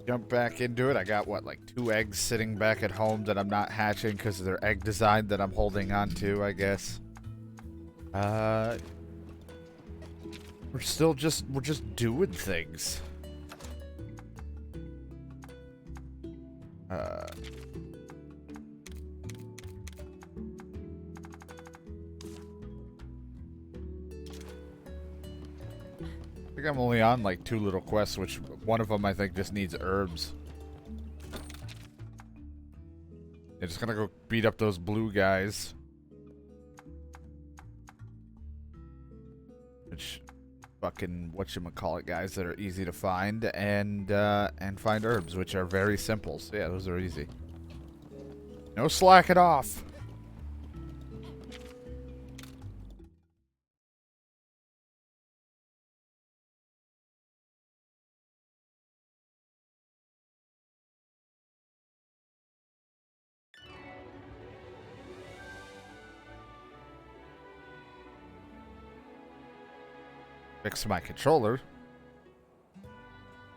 jump back into it. I got, what, like 2 eggs sitting back at home that I'm not hatching because of their egg design that I'm holding on to, I guess. We're just doing things. I think I'm only on like 2 little quests, which one of them I think just needs herbs. I'm just gonna go beat up those blue guys. Which, fucking whatchamacallit guys that are easy to find, and find herbs, which are very simple. So yeah, those are easy. No slacking off. Fix my controller.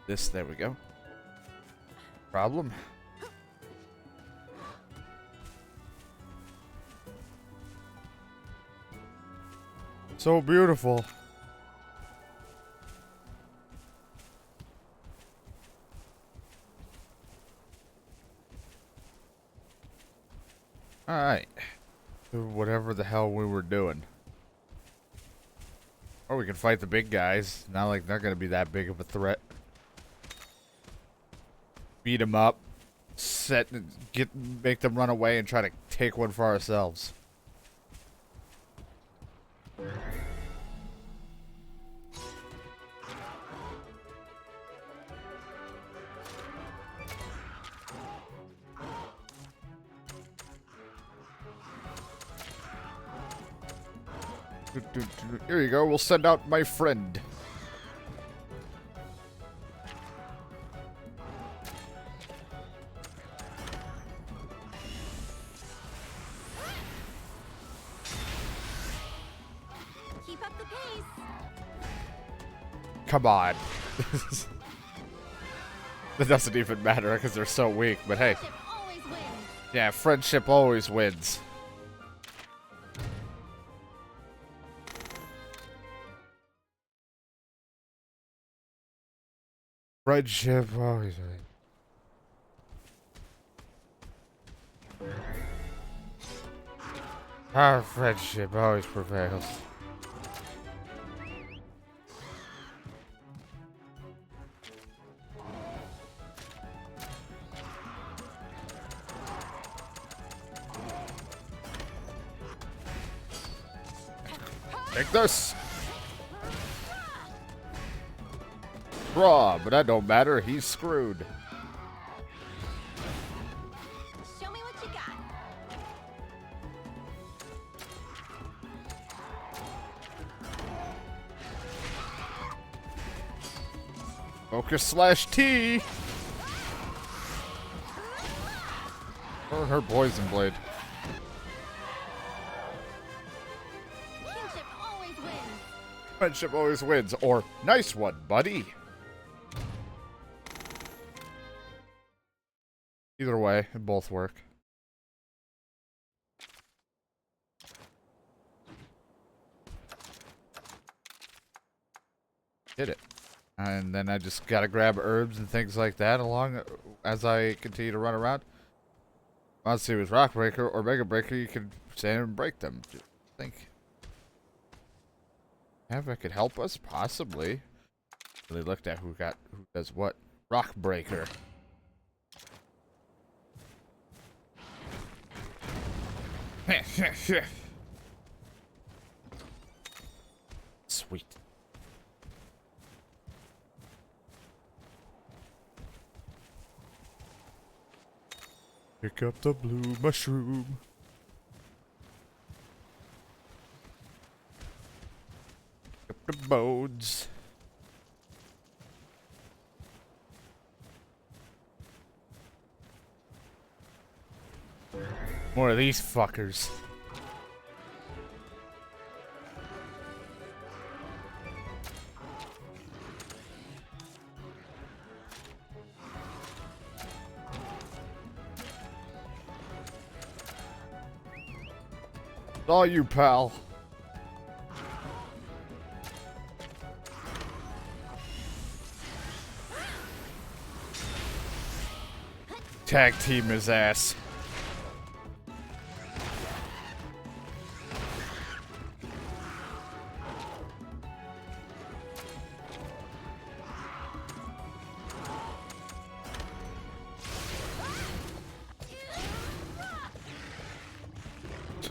There we go. Problem. So beautiful. Alright. Whatever the hell we were doing. Or we can fight the big guys. Not like they're gonna be that big of a threat. Beat them up. Make them run away and try to take one for ourselves. Here you go, we'll send out my friend. Keep up the pace. Come on. That doesn't even matter because they're so weak, but hey. Friendship always wins. Yeah, friendship always wins. Friendship always wins. Our friendship always prevails. Take this! Raw, but that don't matter. He's screwed. Show me what you got. Focus/T! Or her poison blade. Kinship always wins. Friendship always wins. Or, nice one, buddy. Either way, it both work. Did it. And then I just gotta grab herbs and things like that along as I continue to run around. Monsties with Rock Breaker or Mega Breaker, you can stand and break them. Just think. Have that could help us? Possibly. Really looked at who does what. Rock Breaker. Sweet. Pick up the blue mushroom. Pick up the bones. More of these fuckers. All you, pal. Tag team his ass.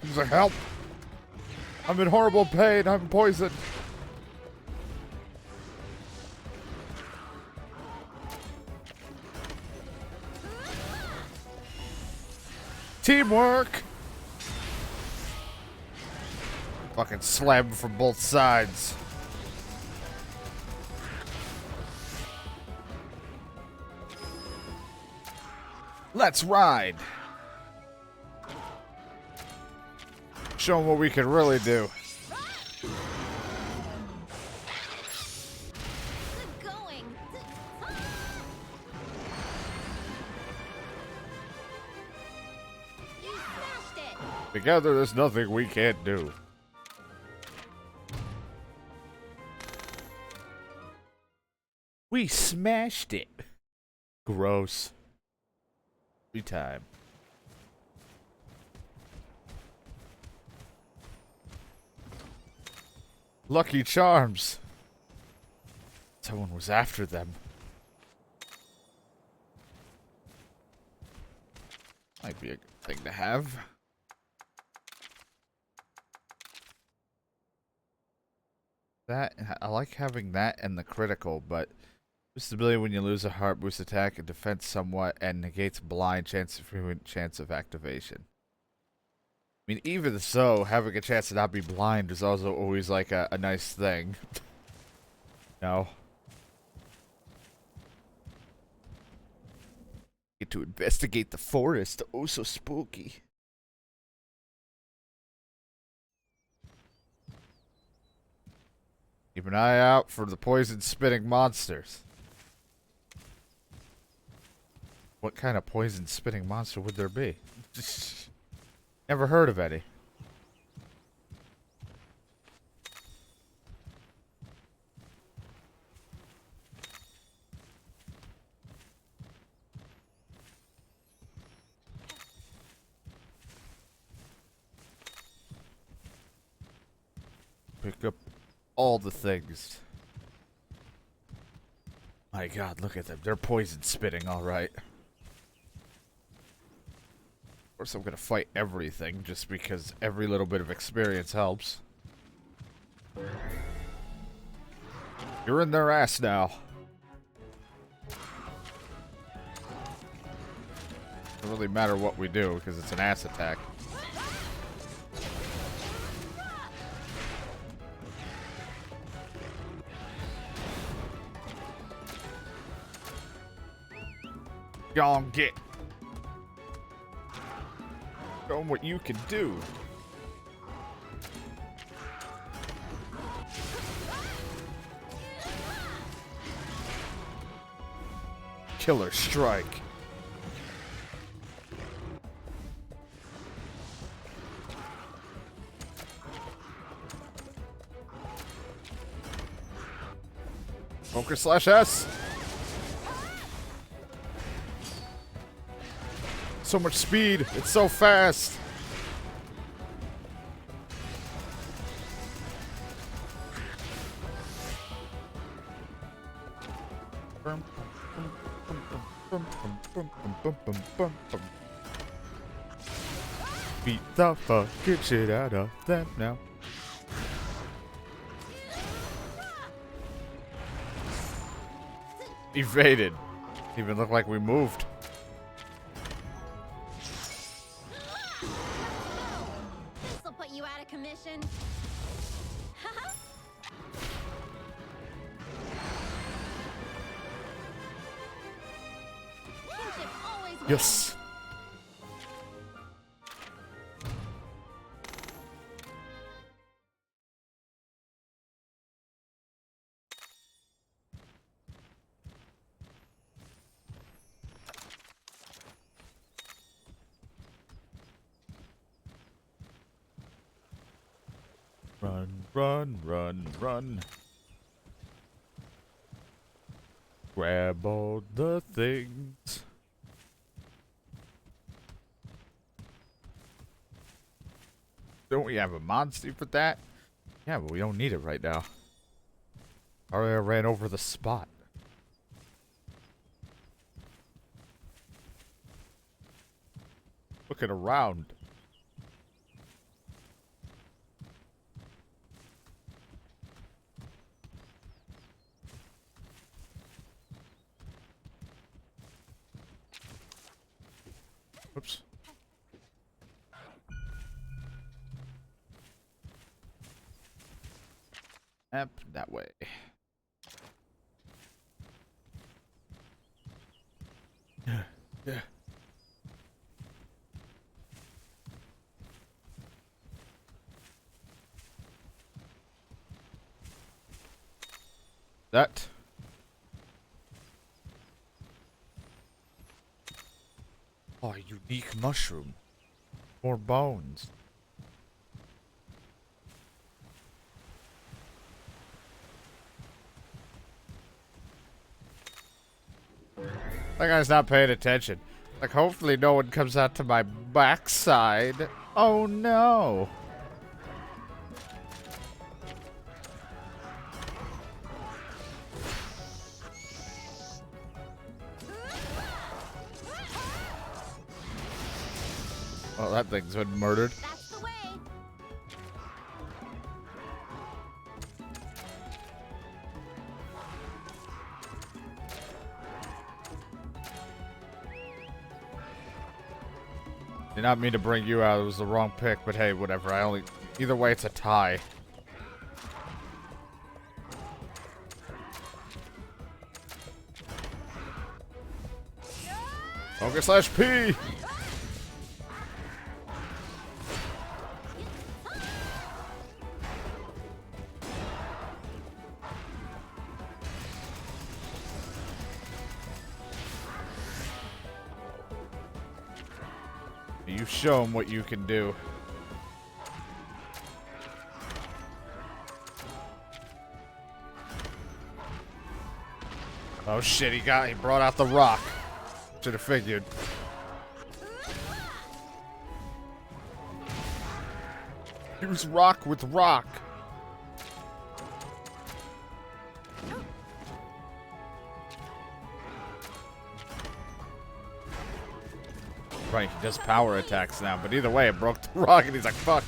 He's like, help! I'm in horrible pain. I'm poisoned. Teamwork! Fucking slam from both sides. Let's ride. Show 'em what we can really do. Good going. You smashed it. Together, there's nothing we can't do. We smashed it. Gross. Every time. Lucky Charms. Someone was after them. Might be a good thing to have. That, I like having that and the critical, but boosts ability when you lose a heart, boosts attack and defense somewhat, and negates blind chance of activation. I mean, even so, having a chance to not be blind is also always like a nice thing. No. Get to investigate the forest. Oh, so spooky. Keep an eye out for the poison-spitting monsters. What kind of poison-spitting monster would there be? Never heard of any. Pick up all the things. My god, look at them. They're poison spitting, alright. Of course I'm gonna fight everything, just because every little bit of experience helps. You're in their ass now. Doesn't really matter what we do, because it's an ass attack. Gone get. Show 'em what you can do. Killer strike. Focus slash S. So much speed. It's so fast. Beat the fucking shit out of them now. Evaded. Even looked like we moved. This'll put you out of commission. Kinship always wins. Yes. Run, run, run, run. Grab all the things. Don't we have a Monstie for that? Yeah, but we don't need it right now. Already I ran over the spot. Looking around. Oops. Yep, that way. Yeah. That. Oh, a unique mushroom. More bones. That guy's not paying attention. Like, hopefully no one comes out to my backside. Oh, no. Well, that thing's been murdered. That's the way. Did not mean to bring you out. It was the wrong pick, but hey, whatever. Either way, it's a tie. Focus / P. You show him what you can do. Oh shit, he brought out the rock. Should have figured. He was rock with rock. Right, he does power attacks now, but either way, it broke the rock, and he's like, fuck.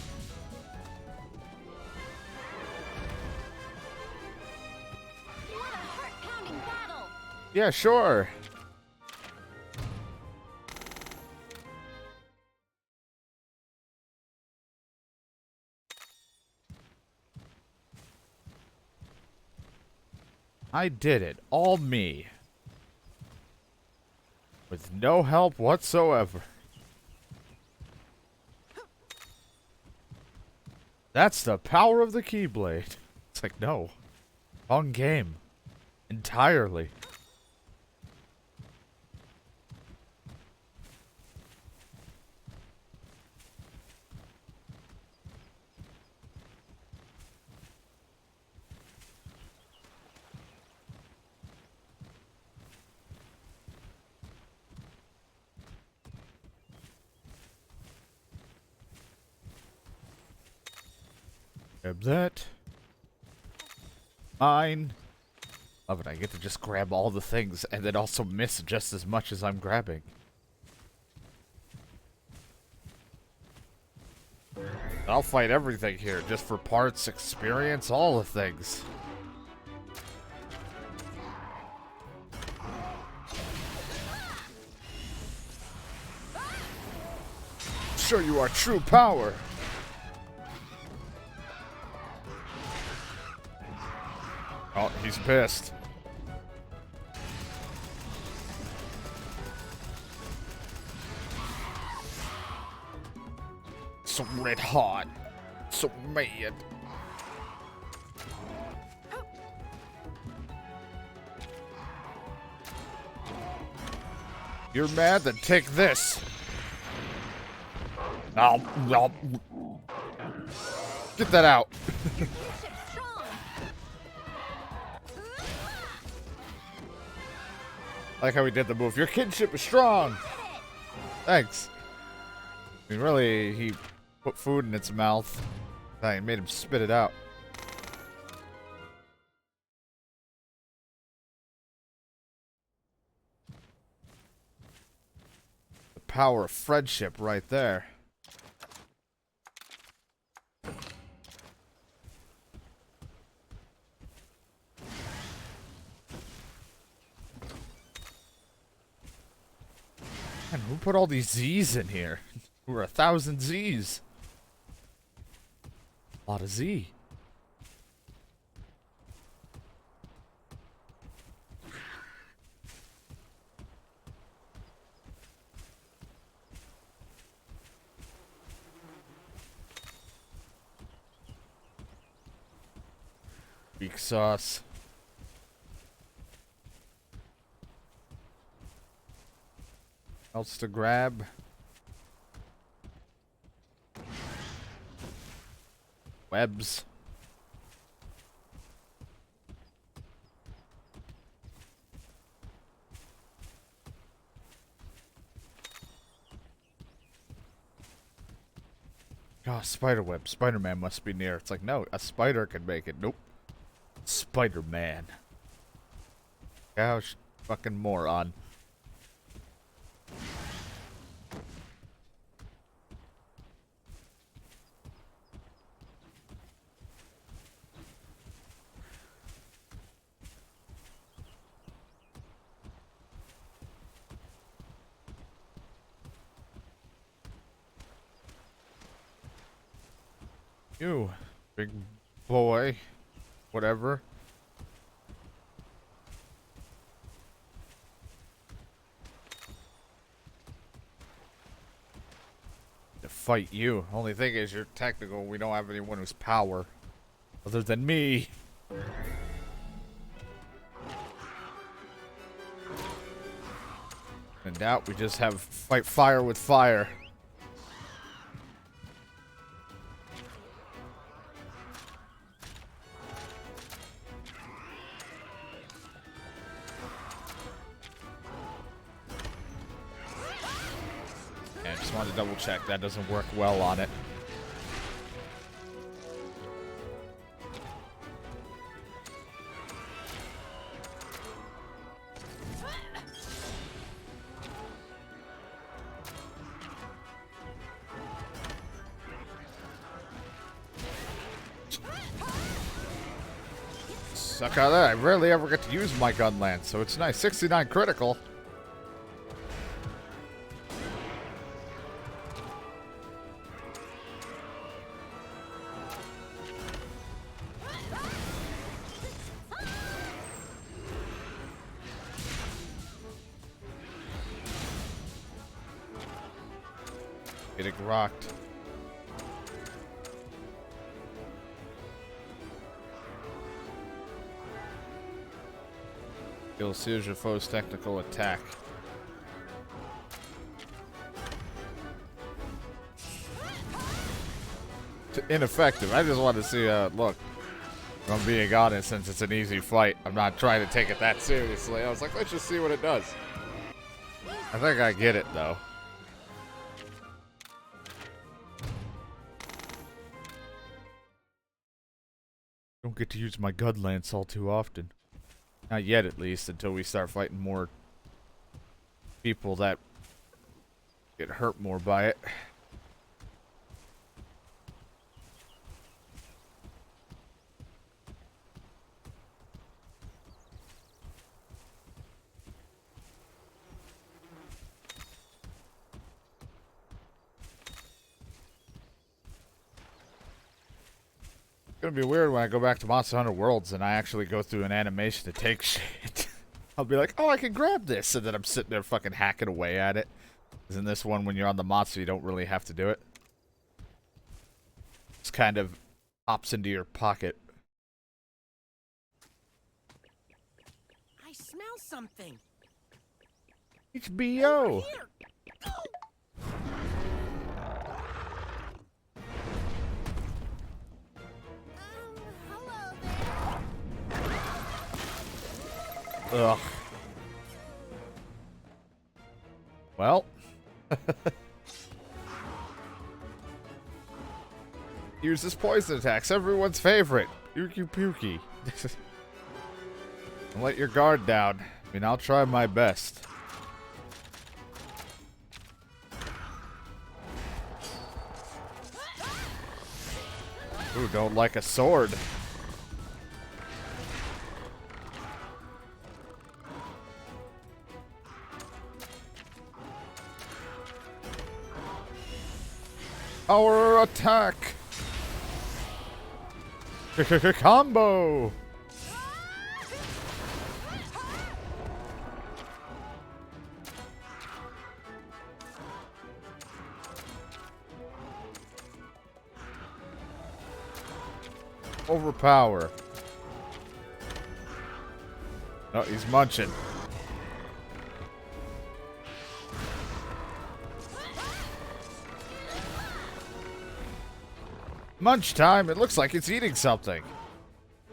What a heart-pounding battle. Yeah, sure. I did it. All me. With no help whatsoever. That's the power of the Keyblade. It's like, no. Wrong game. Entirely. Grab that. Mine. Love it. I get to just grab all the things and then also miss just as much as I'm grabbing. I'll fight everything here just for parts, experience, all the things. Show you our true power. Oh, he's pissed. So red hot. So mad. You're mad? Then take this. Get that out. Your kinship's strong. I like how we did the move. Your kinship is strong. Thanks. I mean, really, he put food in its mouth. I made him spit it out. The power of friendship right there. Man, who put all these Z's in here? We're 1,000 Z's. A lot of Z. Weak sauce. Else to grab. Webs. Oh, spider web. Spider-Man must be near. It's like, no, a spider can make it. Nope. Spider-Man. Gosh, fucking moron. You, big boy. Whatever. To fight you. Only thing is, you're technical. We don't have anyone who's power. Other than me. In doubt, we just have fight fire with fire. Yeah, I just wanted to double check that doesn't work well on it. Suck out of that. I rarely ever get to use my gun lance, so it's nice. 69 critical. Getting rocked. You'll see your foe's technical attack. Ineffective. I just want to see, look. If I'm being honest, since it's an easy fight, I'm not trying to take it that seriously. I was like, let's just see what it does. I think I get it, though. Don't get to use my gun lance all too often. Not yet, at least, until we start fighting more people that get hurt more by it. It's gonna be weird when I go back to Monster Hunter Worlds and I actually go through an animation to take shit. I'll be like, oh, I can grab this, and then I'm sitting there fucking hacking away at it. Because in this one, when you're on the monster, you don't really have to do it. It's kind of pops into your pocket. I smell something. HBO. Here. Ugh. Well. Use this poison attacks, everyone's favorite. Pukey pukey. And let your guard down. I mean, I'll try my best. Ooh, don't like a sword. Our attack! Combo! Overpower. Oh, he's munching. Munch time. It looks like it's eating something.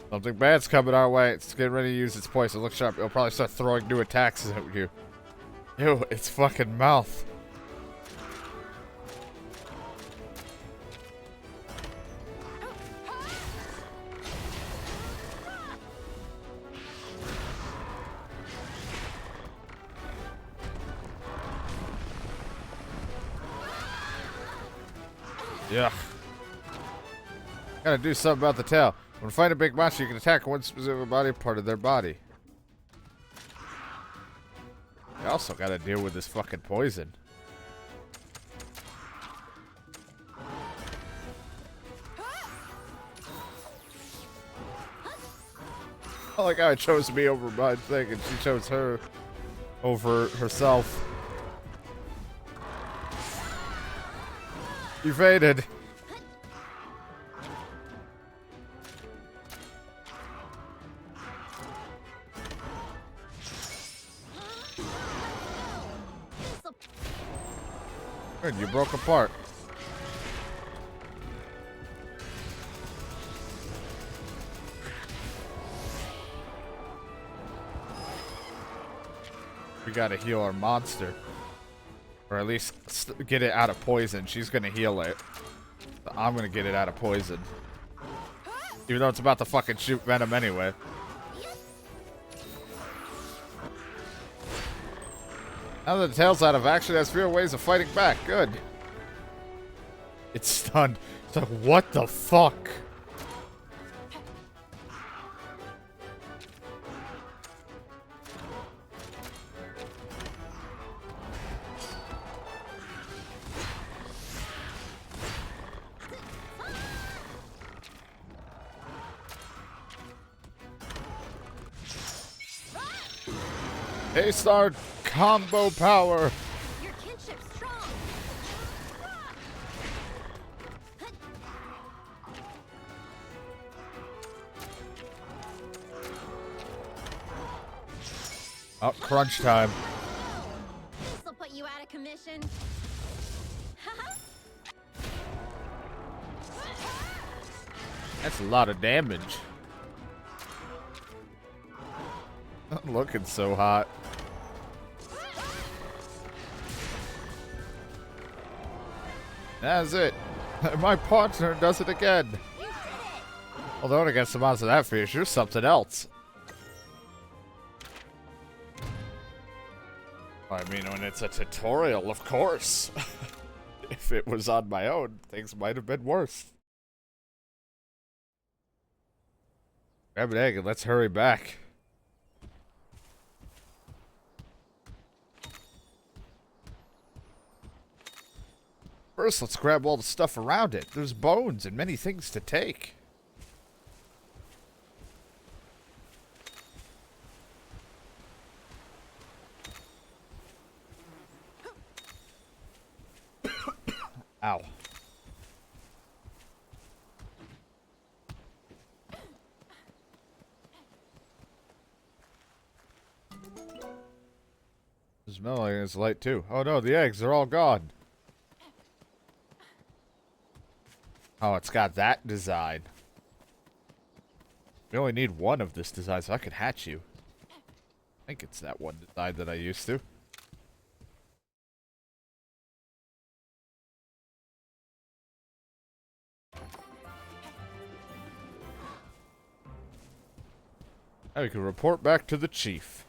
Something bad's coming our way. It's getting ready to use its poison. Look sharp. It'll probably start throwing new attacks at you. Ew, its fucking mouth. Yeah. Gotta do something about the tail. When fighting a big monster, you can attack one specific body part of their body. You also gotta deal with this fucking poison. I like how it chose me over my thing and she chose her over herself. Evaded. Good, you broke apart. We gotta heal our monster. Or at least get it out of poison. She's gonna heal it. So I'm gonna get it out of poison. Even though it's about to fucking shoot venom anyway. Now that the tail's out of action, it has fewer ways of fighting back. Good. It's stunned. It's like, what the fuck? A-Star combo power. Your kinship's strong. Oh, crunch time. This'll put you out of commission. That's a lot of damage. Not looking so hot. That's it. My partner does it again. Although against the monster that fierce, you're something else. I mean, when it's a tutorial, of course. If it was on my own, things might have been worse. Grab an egg and let's hurry back. First, let's grab all the stuff around it. There's bones and many things to take. Ow. There's melon in its light too. Oh no, the eggs are all gone. Oh, it's got that design. We only need one of this design, so I could hatch you. think it's that one design that I used to. Now we can report back to the chief.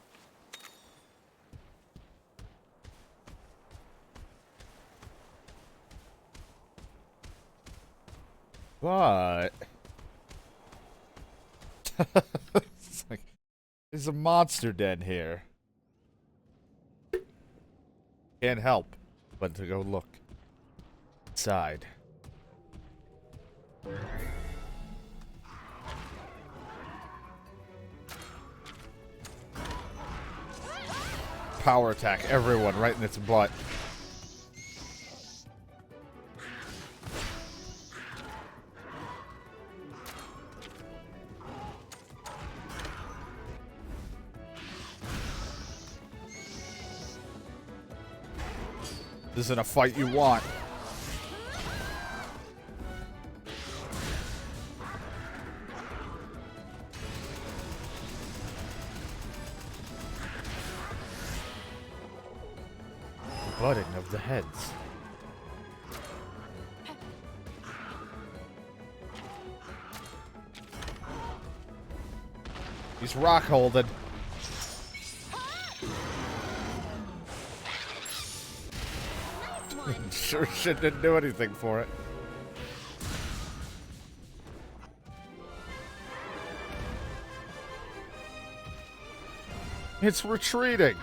But it's like there's a monster den here. Can't help but to go look inside. Power attack everyone right in its butt. This isn't a fight you want. Butting of the heads. He's rock holding. Sure shit didn't do anything for it. It's retreating.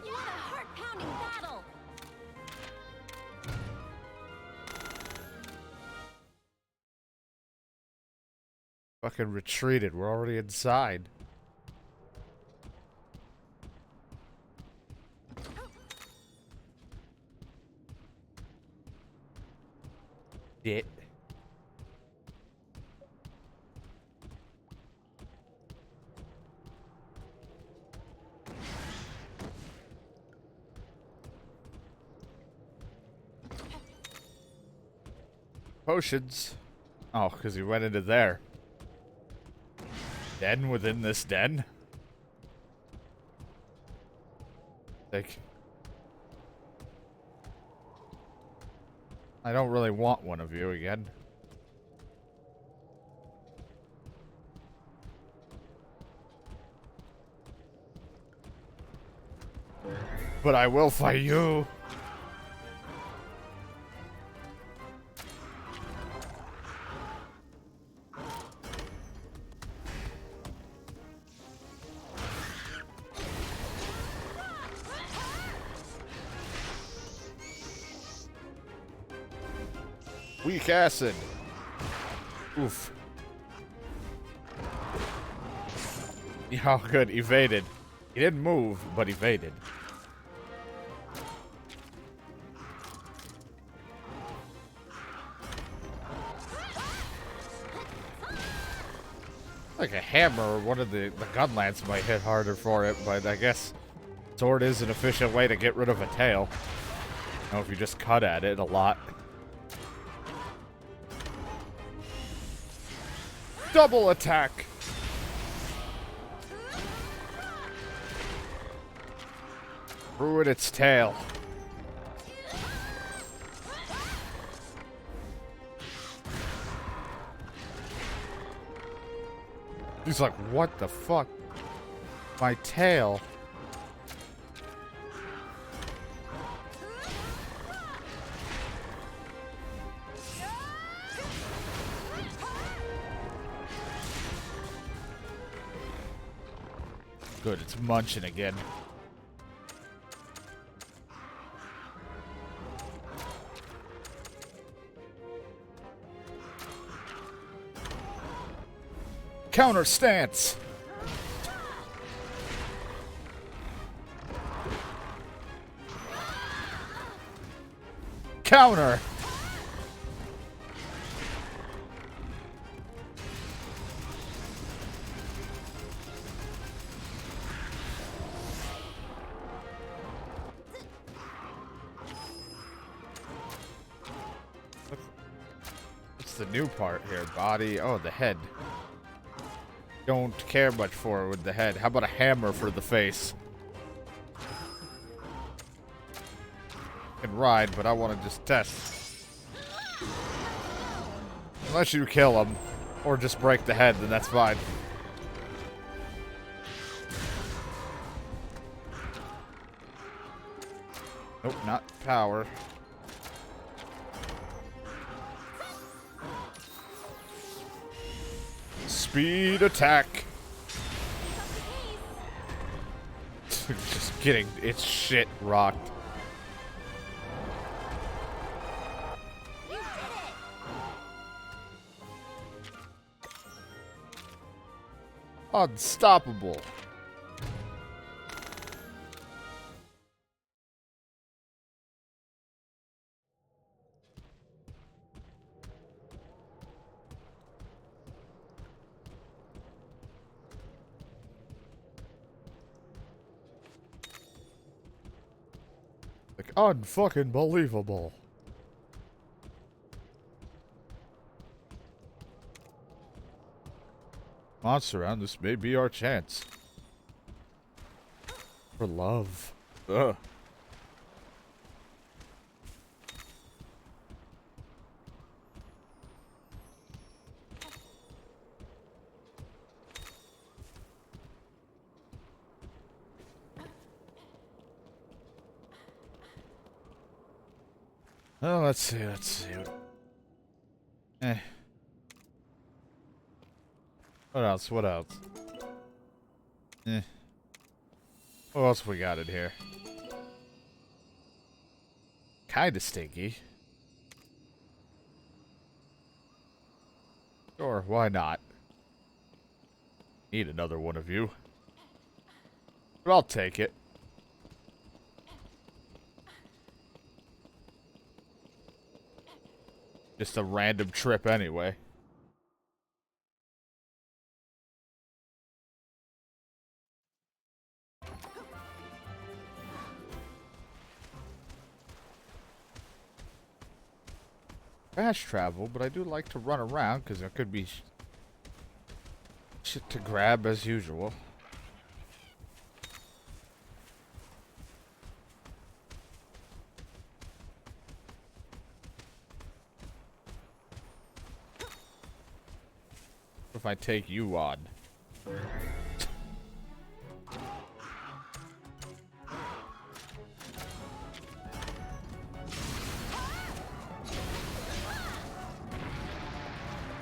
You had a heart-pounding battle. Fucking retreated. We're already inside. Shit. Potions. Oh, because he went into there. Den within this den? Like, I don't really want one of you again. But I will fight you. Weak acid. Oof. Yeah, good. Evaded. He didn't move, but evaded. Like a hammer or one of the gun lance might hit harder for it, but I guess sword is an efficient way to get rid of a tail. You know, if you just cut at it a lot. Double attack! Ruin its tail. He's like, what the fuck? My tail. Good, it's munching again. Counter stance. Counter. What's the new part here? Body. Oh, the head. don't care much for with the head. How about a hammer for the face? I can ride, but I want to just test. Unless you kill him, or just break the head, then that's fine. Nope, not power. Speed attack. Just getting its shit rocked. Unstoppable. Like, unfucking believable. Monster round, this may be our chance. For love. Ugh. Oh, let's see. Eh. What else? Eh. What else we got in here? Kinda stinky. Sure, why not? Need another one of you. But I'll take it. Just a random trip anyway. Fast travel, but I do like to run around because there could be shit to grab as usual. If I take you on.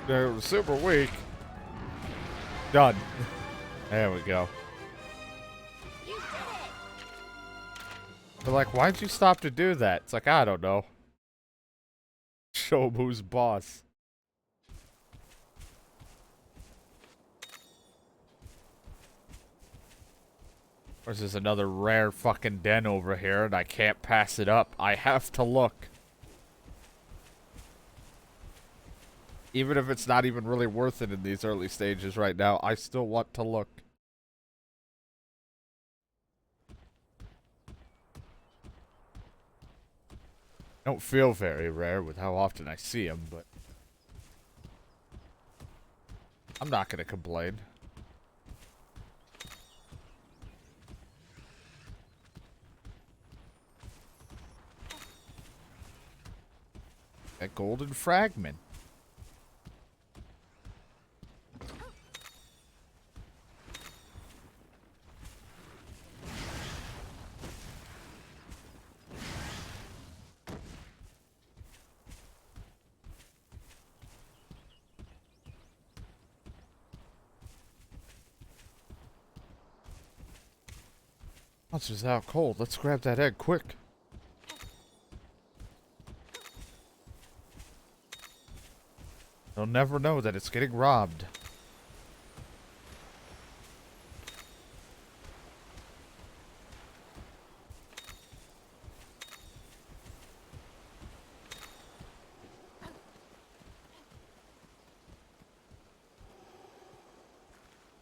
They're super weak. Done. There we go. They're like, why'd you stop to do that? It's like, I don't know. Show 'em who's boss. There's just another rare fucking den over here, and I can't pass it up. I have to look. Even if it's not even really worth it in these early stages right now, I still want to look. Don't feel very rare with how often I see them, but I'm not gonna complain. That golden fragment. Monster's out cold. Let's grab that egg quick. They'll never know that it's getting robbed.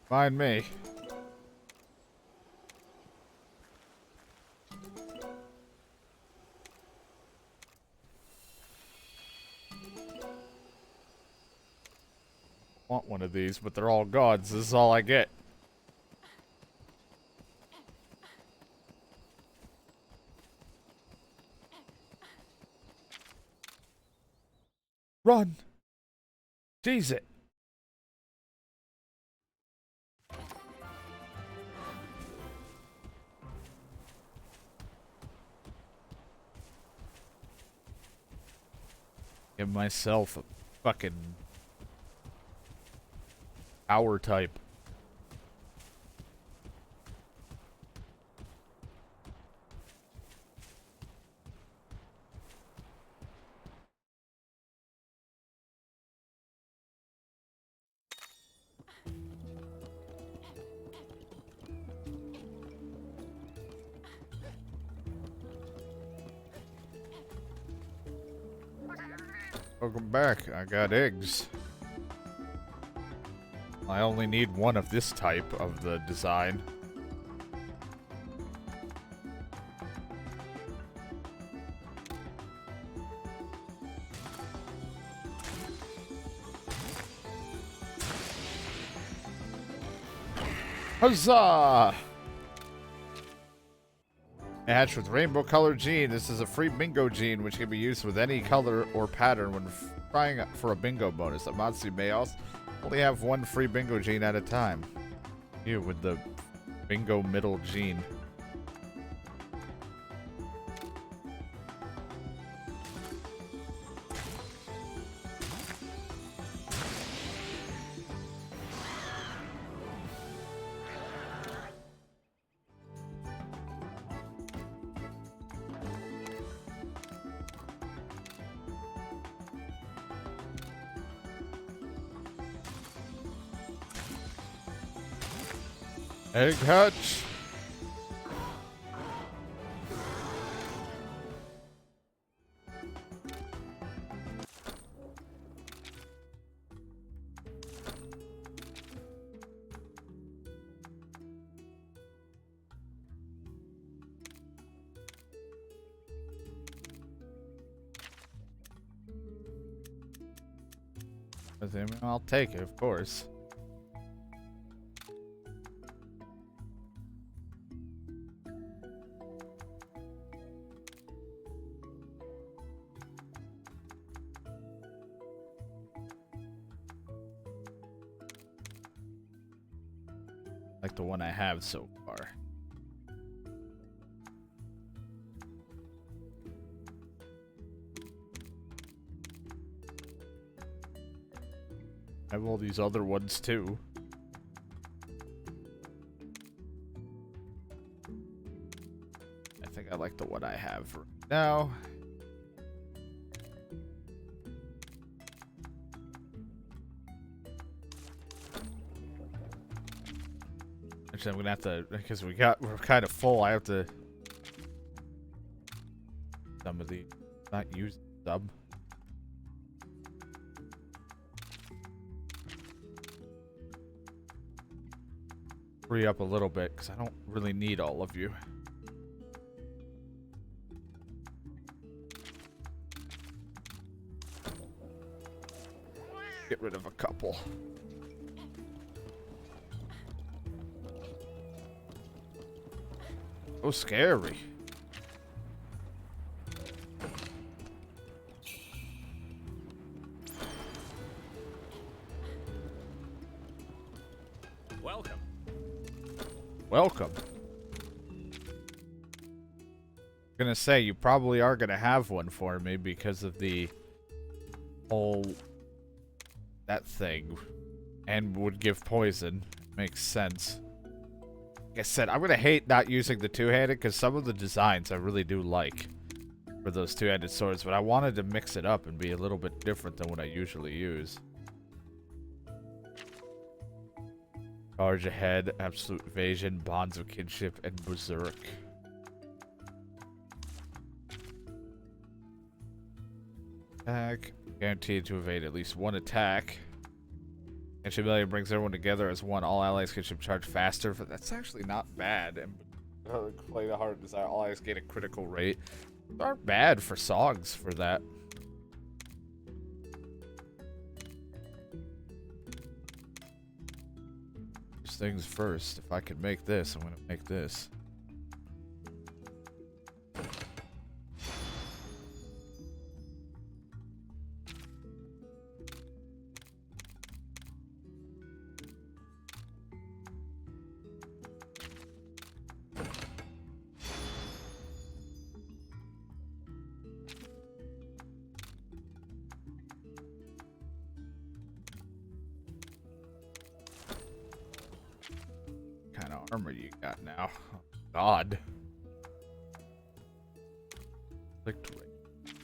Mind me. want one of these, but they're all gods. This is all I get. Run! Seize it! Give myself a fucking power type. Welcome back. I got eggs. I only need one of this type of the design. Huzzah! Hatched with rainbow color gene. This is a free bingo gene which can be used with any color or pattern when trying for a bingo bonus. A Monstie may also only have one free bingo gene at a time. You with the bingo middle gene. Egg hatch. I'll take it, of course. Like the one I have so far. I have all these other ones too. I think I like the one I have right now. Actually, I'm gonna have to, because we're kind of full. I have to some of the not use some. Free up a little bit because I don't really need all of you. Get rid of a couple. So scary. Welcome. Welcome. Gonna say you probably are gonna have one for me because of the whole that thing, and would give poison. Makes sense. Like I said, I'm gonna hate not using the two-handed because some of the designs I really do like for those two-handed swords, but I wanted to mix it up and be a little bit different than what I usually use. Charge ahead, absolute evasion, bonds of kinship, and berserk. Attack. Guaranteed to evade at least one attack. And Chameleon brings everyone together as one. All allies can charge faster. But that's actually not bad. And play the heart desire. All allies gain a critical rate. Those aren't bad for songs for that. things first. If I could make this, I'm gonna make this. Kind of armor you got now? Oh, God. Flick rate.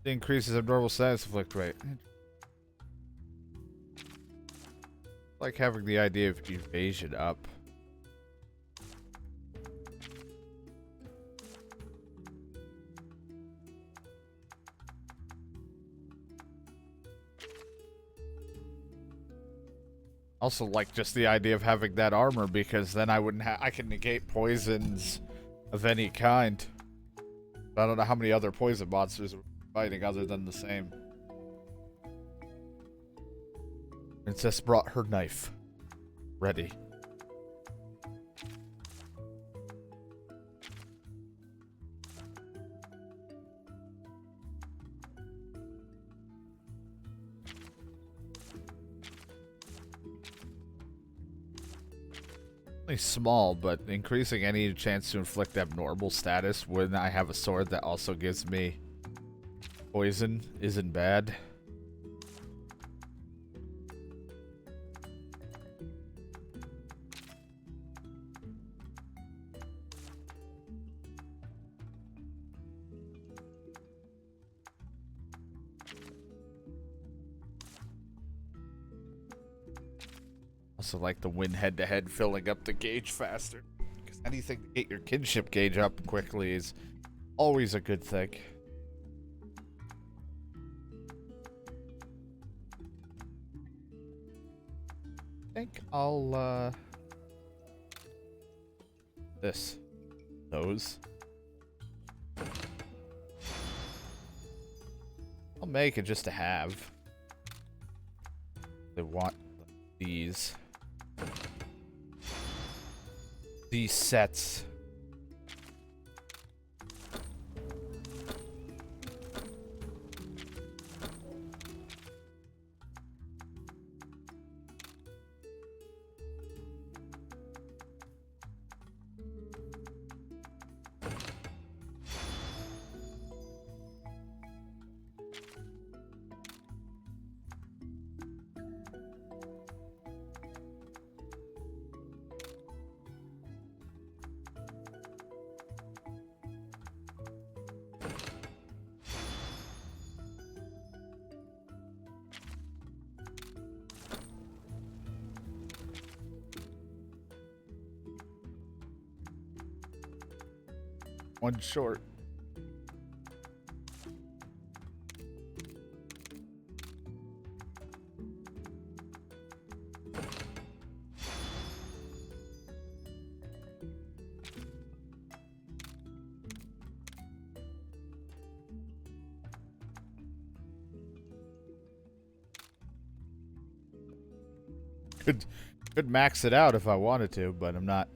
Increases abnormal status flick rate. Like having the idea of evasion up. Also like just the idea of having that armor because then I wouldn't have. I can negate poisons of any kind. But I don't know how many other poison monsters we're fighting other than the same. Princess brought her knife. Ready. Small, but increasing any chance to inflict abnormal status when I have a sword that also gives me poison isn't bad. Also like the win head-to-head filling up the gauge faster. Because anything to get your kinship gauge up quickly is always a good thing. I think I'll, those. I'll make it just to have. They want these sets. One short. Could max it out if I wanted to, but I'm not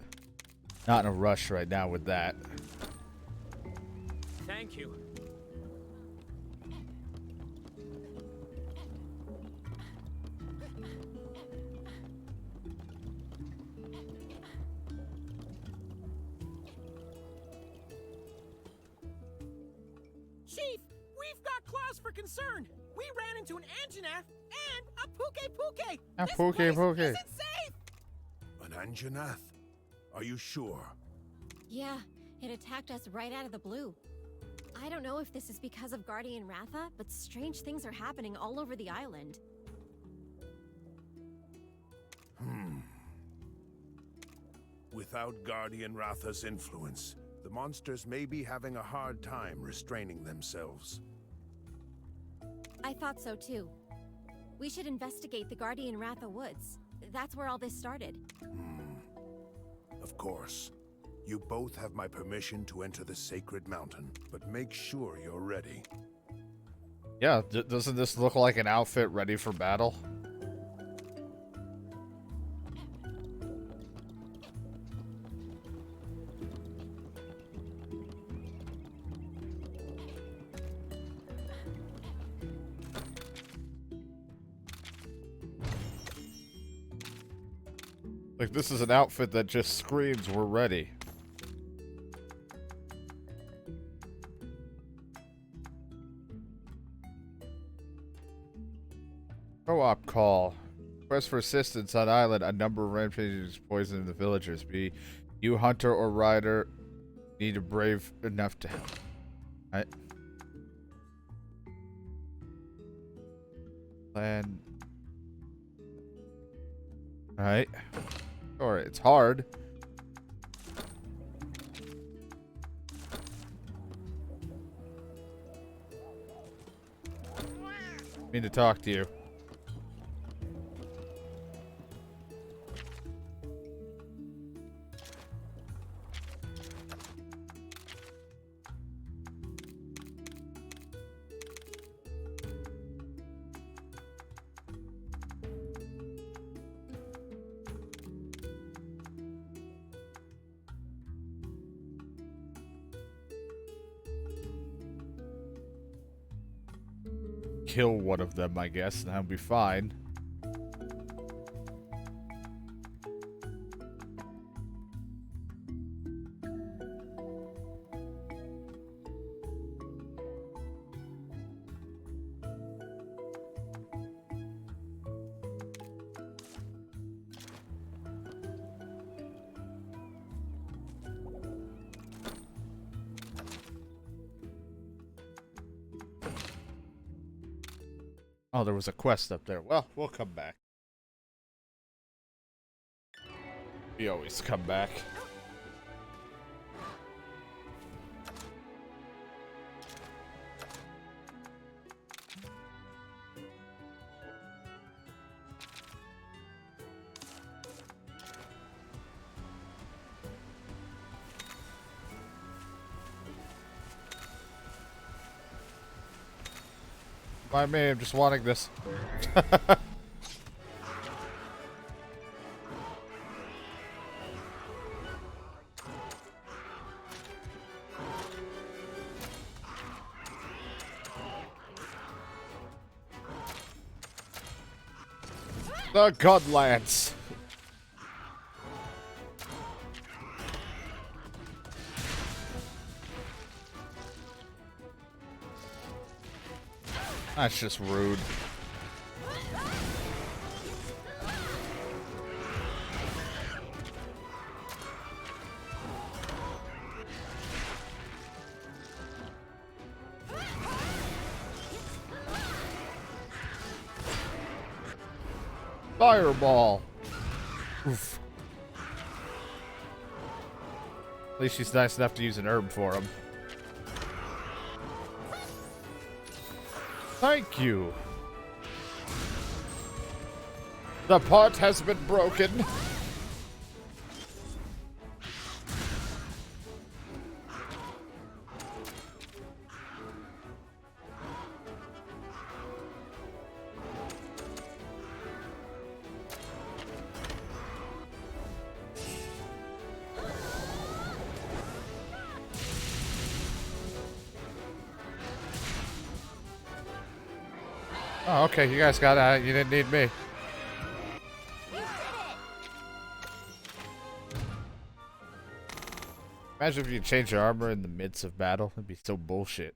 in a rush right now with that. Thank you. Chief, we've got cause for concern. We ran into an Anjanath and a Puke. A This Puke place Puke. isn't safe. An Anjanath? Are you sure? Yeah, it attacked us right out of the blue. I don't know if this is because of Guardian Ratha, but strange things are happening all over the island. Without Guardian Ratha's influence, the monsters may be having a hard time restraining themselves. I thought so too. We should investigate the Guardian Ratha woods. That's where all this started. Of course. You both have my permission to enter the sacred mountain, but make sure you're ready. Yeah, doesn't this look like an outfit ready for battle? Like, this is an outfit that just screams, we're ready. Co-op call. Request for assistance on island. A number of rampages poisoning the villagers. Be you hunter or rider need a brave enough to help. Alright. Plan. Alright. Alright, it's hard. Need to talk to you. Kill one of them, I guess, and I'll be fine. Oh, there was a quest up there. Well, we'll come back. We always come back. By me, I'm just wanting this. The Godlance. That's just rude. Fireball. Oof. At least she's nice enough to use an herb for him. Thank you. The pot has been broken. Oh, okay, you guys got out. You didn't need me. Imagine if you change your armor in the midst of battle. It'd be so bullshit.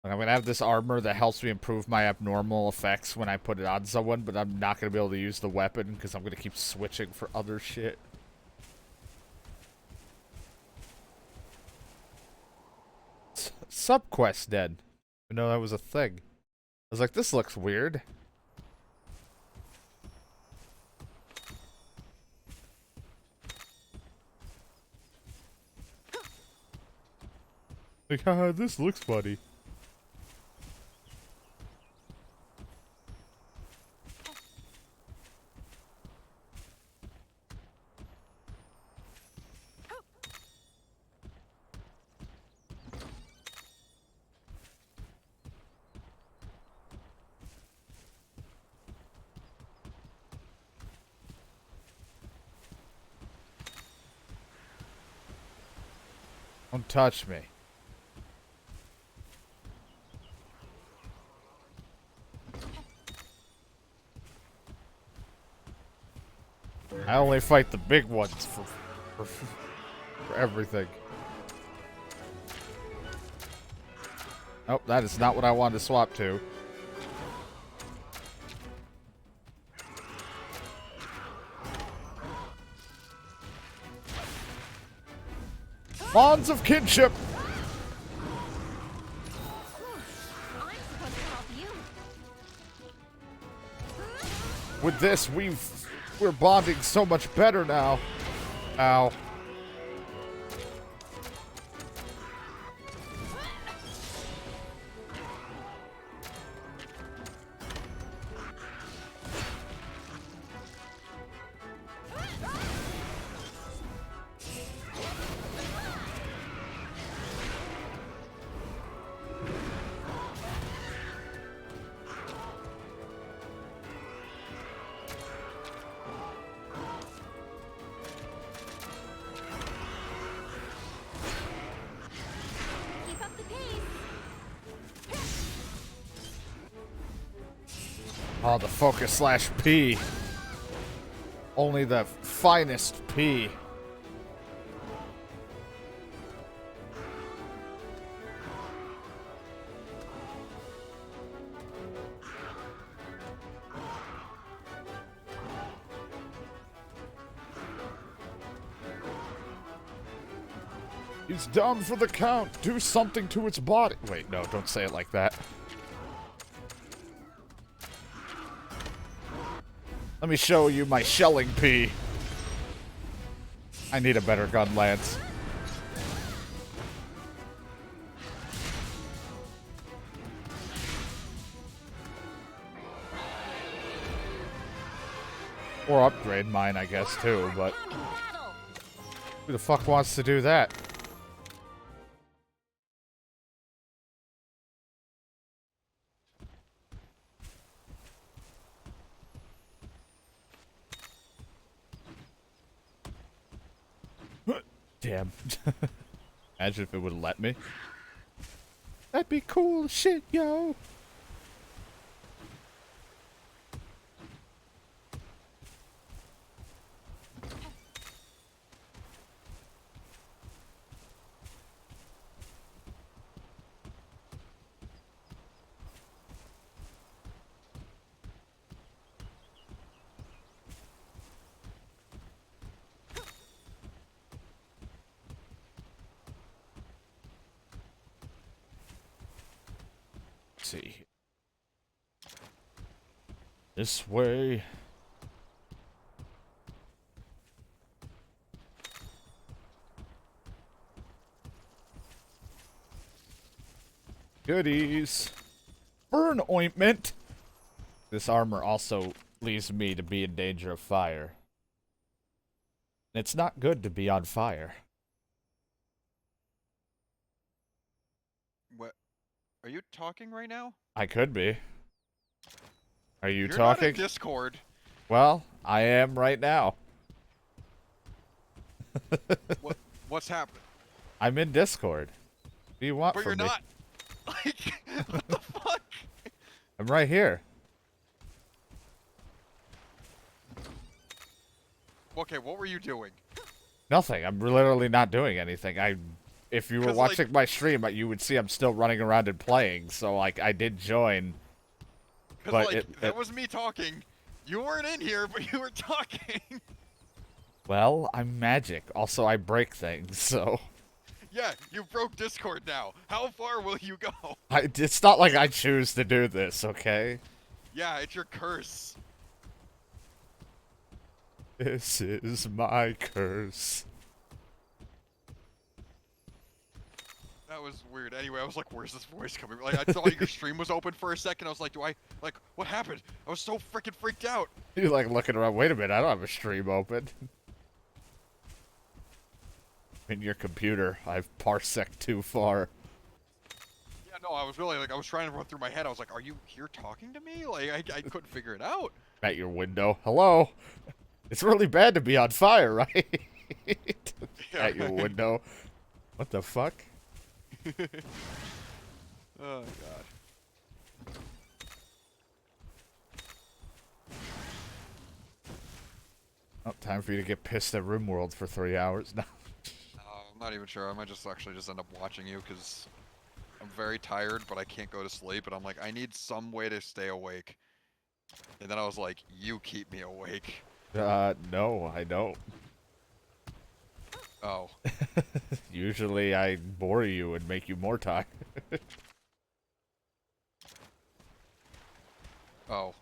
Like, I'm gonna have this armor that helps me improve my abnormal effects when I put it on someone, but I'm not gonna be able to use the weapon because I'm gonna keep switching for other shit. Subquest dead. I know that was a thing. I was like, this looks weird. Like, haha, this looks funny. Don't touch me. I only fight the big ones for everything. Nope, that is not what I wanted to swap to. Bonds of kinship! I'm supposed to help you. With this, we're bonding so much better now. Ow. Keep up the pace. Oh, the focus / P. Only the finest P. He's down for the count. Do something to its body. Wait, no, don't say it like that. Let me show you my shelling P. I need a better gun, Lance. Or upgrade mine, I guess, too, but who the fuck wants to do that? Damn. Imagine if it would have let me. That'd be cool shit, yo. See. This way. Goodies. Burn ointment. This armor also leaves me to be in danger of fire. It's not good to be on fire. What? Are you talking right now? I could be. Are you You're talking? not in Discord. Well, I am right now. What's happening? I'm in Discord. What do you want But from you're me? not. Like, what the fuck? I'm right here. Okay, what were you doing? Nothing. I'm literally not doing anything. If you were 'Cause, like- watching my stream, you would see I'm still running around and playing. So, like, I did join. Because, But like, that was me talking. You weren't in here, but you were talking. Well, I'm magic. Also, I break things, so... Yeah, you broke Discord now. How far will you go? It's not like I choose to do this, okay? Yeah, it's your curse. This is my curse. That was weird. Anyway, I was like, where's this voice coming from? Like, I thought your stream was open for a second. I was like, what happened? I was so freaking freaked out. You're like looking around. Wait a minute, I don't have a stream open. In your computer, I've parsec too far. Yeah, no, I was really, like, I was trying to run through my head. I was like, are you here talking to me? Like, I couldn't figure it out. At your window. Hello? It's really bad to be on fire, right? At your window. What the fuck? Oh, God. Oh, time for you to get pissed at RimWorld for 3 hours now. I'm not even sure. I might just actually just end up watching you because I'm very tired, but I can't go to sleep. And I'm like, I need some way to stay awake. And then I was like, you keep me awake. No, I don't. Oh. Usually I bore you and make you more tired. Oh.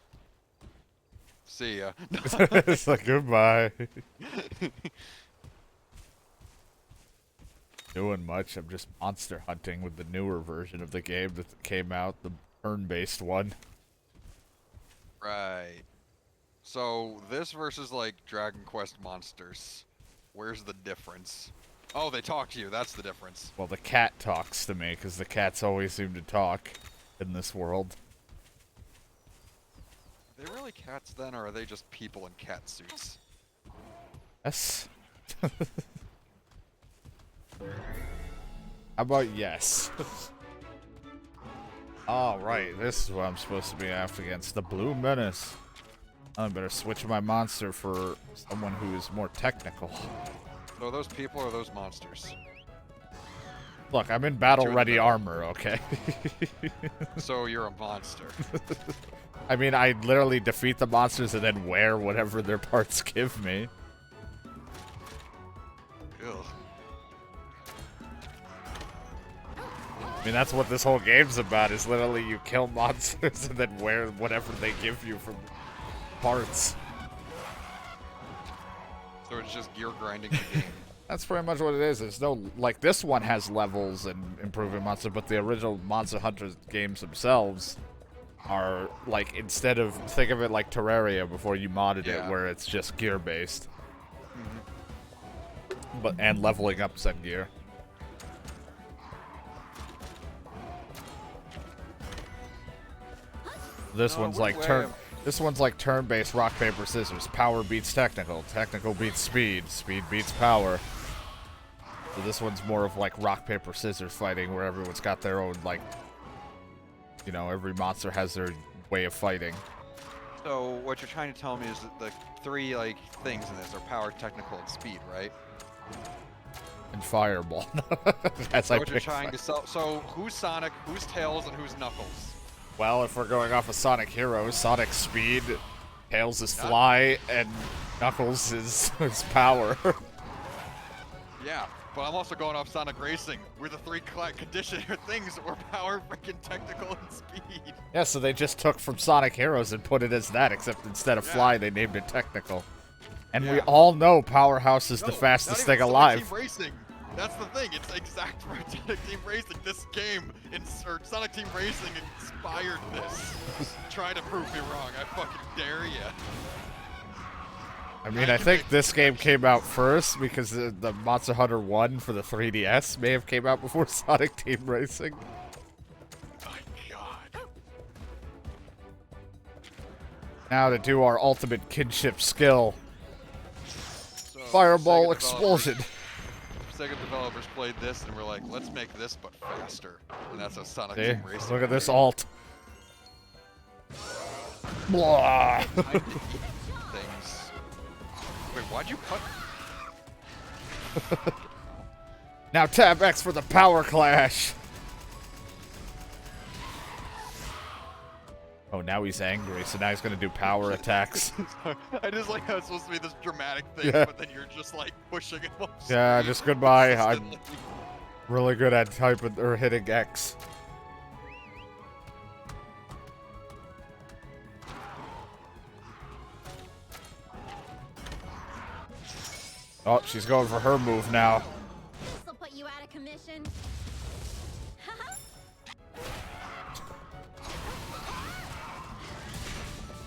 See ya. It's like, goodbye. Doing much. I'm just monster hunting with the newer version of the game that came out, the turn-based one. Right. So, this versus, like, Dragon Quest monsters. Where's the difference? Oh, they talk to you. That's the difference. Well, the cat talks to me, because the cats always seem to talk in this world. Are they really cats, then, or are they just people in cat suits? Yes. How about yes? Alright, this is what I'm supposed to be after against. The Blue Menace. I better switch my monster for someone who is more technical. So are those people or are those monsters? Look, I'm in battle-ready middle. armor, okay? So you're a monster. I mean, I literally defeat the monsters and then wear whatever their parts give me. Ugh. I mean, that's what this whole game's about, is literally you kill monsters and then wear whatever they give you from parts. So it's just gear grinding the game. That's pretty much what it is. There's no, like, this one has levels and improving monsters, but the original Monster Hunter games themselves are, like, instead of, think of it like Terraria before you modded it, where it's just gear-based. But, and leveling up said gear. This one's like This one's like turn-based rock, paper, scissors. Power beats technical. Technical beats speed. Speed beats power. So this one's more of like rock, paper, scissors fighting, where everyone's got their own, like, you know, every monster has their way of fighting. So what you're trying to tell me is that the three, like, things in this are power, technical, and speed, right? And fireball. As So I what you're pick trying to sell. So who's Sonic, who's Tails, and who's Knuckles? Well, if we're going off of Sonic Heroes, Sonic's speed, Tails is fly, and Knuckles is power. Yeah, but I'm also going off Sonic Racing. We're the three conditioner things that were power, freaking technical, and speed. Yeah, so they just took from Sonic Heroes and put it as that, except instead of fly, they named it technical. And we all know Powerhouse is the fastest thing alive. Sonic Team Racing. That's the thing. It's exact for Sonic Team Racing. This game, or Sonic Team Racing, inspired this. Try to prove me wrong. I fucking dare ya. I mean, I think this game came out first because the Monster Hunter 1 for the 3DS may have came out before Sonic Team Racing. My God. Now to do our ultimate kinship skill. So, Fireball Sega explosion. Sega developers played this and were like, let's make this but faster. And that's a Sonic See? Team Racing. Look at this alt. Blah. Things. Wait, why'd you cut? Now tab X for the power clash. Oh, now he's angry, so now he's gonna do power attacks. I just like how it's supposed to be this dramatic thing, but then you're just like pushing him up. Yeah, just goodbye. I'm really good at typing or hitting X. Oh, she's going for her move now. This'll put you out of commission.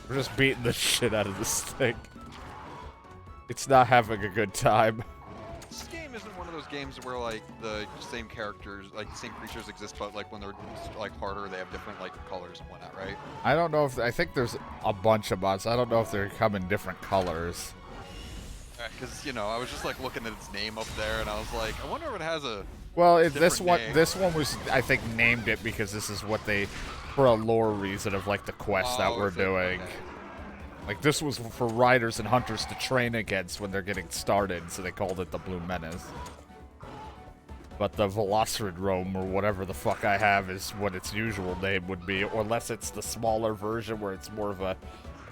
We're just beating the shit out of this thing. It's not having a good time. This game isn't one of those games where like the same characters, like the same creatures exist, but like when they're like harder, they have different like colors and whatnot, right? I don't know if I think there's a bunch of mods. I don't know if they come in different colors. Because you know, I was just like looking at its name up there, and I was like, I wonder if it has a. Well, this one was, I think, named it because this is what they, for a lore reason of like the quest that we're doing. Okay. Like, this was for riders and hunters to train against when they're getting started, so they called it the Blue Menace. But the Velocidrome, or whatever the fuck I have, is what its usual name would be, or unless it's the smaller version where it's more of a,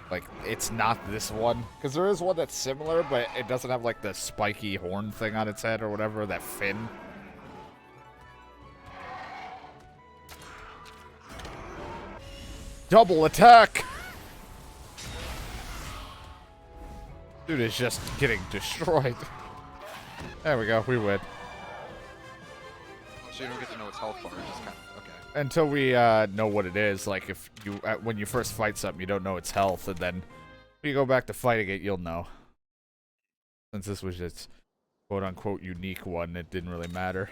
like, it's not this one. Because there is one that's similar, but it doesn't have, like, the spiky horn thing on its head or whatever, that fin. Double attack! Dude is just getting destroyed. There we go, we win. So you don't get to know its health bar, it's just kind of, okay. Until we know what it is, like if you when you first fight something, you don't know its health, and then when you go back to fighting it, you'll know. Since this was its quote-unquote unique one, it didn't really matter.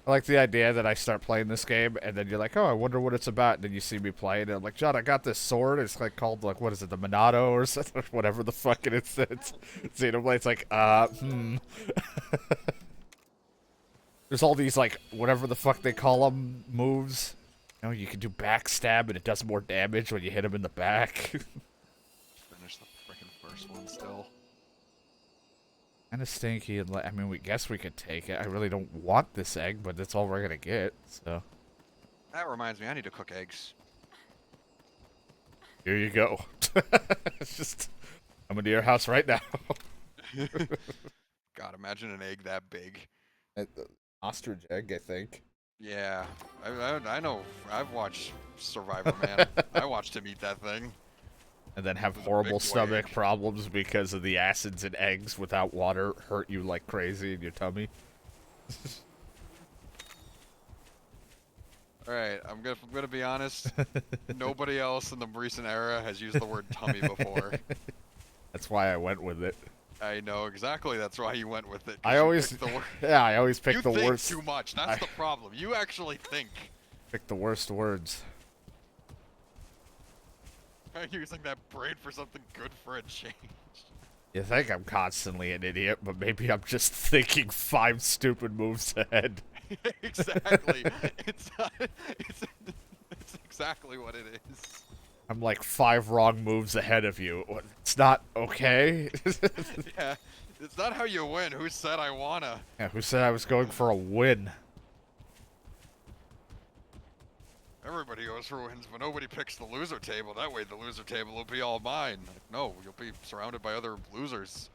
I like the idea that I start playing this game, and then you're like, oh, I wonder what it's about, and then you see me playing, and I'm like, John, I got this sword, it's like called, like, what is it, the Minato, or something, whatever the fuck it is, it's Xenoblade, it's like, There's all these, like, whatever the fuck they call them, moves. You know, you can do backstab, and it does more damage when you hit him in the back. Finish the freaking first one still. Kind of stinky, and I mean, we guess we could take it. I really don't want this egg, but that's all we're gonna get, so. That reminds me, I need to cook eggs. Here you go. It's just, I'm into your house right now. God, imagine an egg that big. Ostrich egg, I think. Yeah, I know. I've watched Survivor Man. I watched him eat that thing. And then have Big horrible boy stomach egg. problems because of the acids in eggs without water hurt you like crazy in your tummy. Alright, I'm gonna be honest. Nobody else in the recent era has used the word tummy before. That's why I went with it. I know exactly that's why you went with it. 'Cause I you always, picked the wor- yeah, I always pick you the think worst. too much. That's the problem. You actually think. Pick the worst words. I'm using that brain for something good for a change. You think I'm constantly an idiot, but maybe I'm just thinking 5 stupid moves ahead. Exactly. it's exactly what it is. I'm like 5 wrong moves ahead of you. It's not okay. Yeah, it's not how you win. Who said I wanna? Yeah, who said I was going for a win? Everybody goes for wins, but nobody picks the loser table. That way the loser table will be all mine. Like, no, you'll be surrounded by other losers.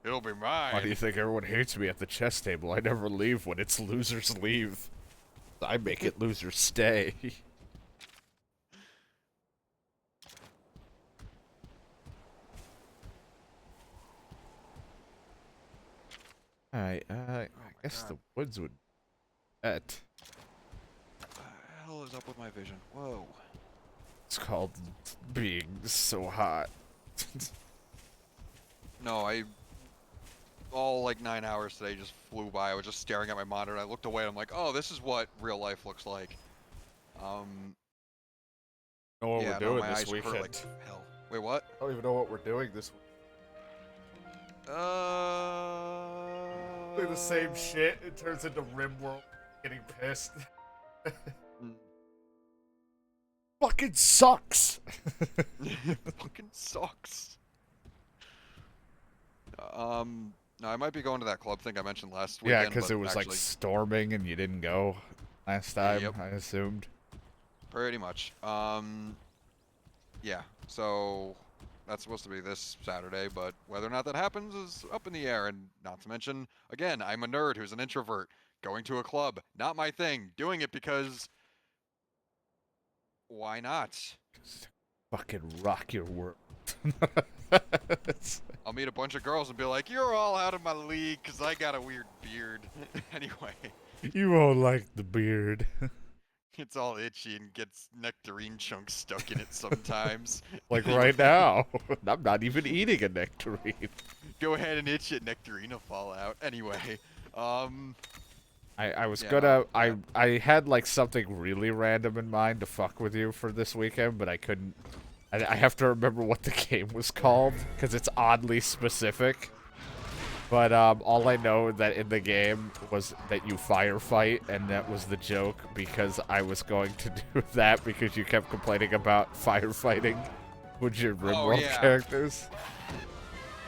It'll be mine. Why do you think everyone hates me at the chess table? I never leave when it's losers leave. I make it losers stay. Alright, I guess God. the woods would bet. What the hell is up with my vision? Whoa. It's called being so hot. No, all like 9 hours today just flew by. I was just staring at my monitor and I looked away and I'm like, oh, this is what real life looks like. Know what Yeah, we're no, doing my this eyes hurt weekend. like hell. Wait, what? I don't even know what we're doing this week. Doing the same shit. It turns into RimWorld getting pissed. Fucking sucks. Fucking sucks. No, I might be going to that club thing I mentioned last weekend. Yeah, because but it was like actually, storming and you didn't go last time, Yep. I assumed. pretty much. Yeah. So that's supposed to be this Saturday, but whether or not that happens is up in the air. And not to mention, again, I'm a nerd who's an introvert. Going to a club, not my thing. Doing it because why not? Fucking rock your world. I'll meet a bunch of girls and be like, you're all out of my league because I got a weird beard. Anyway, You all like the beard. it's all itchy and gets nectarine chunks stuck in it sometimes. Like right now. I'm not even eating a nectarine. Go ahead and itch it, nectarine will fall out. Anyway, I was Yeah, gonna yeah. I had like something really random in mind to fuck with you for this weekend, but I couldn't. I have to remember what the game was called because it's oddly specific. But all I know that in the game was that you firefight, and that was the joke because I was going to do that because you kept complaining about firefighting with your RimWorld yeah. characters.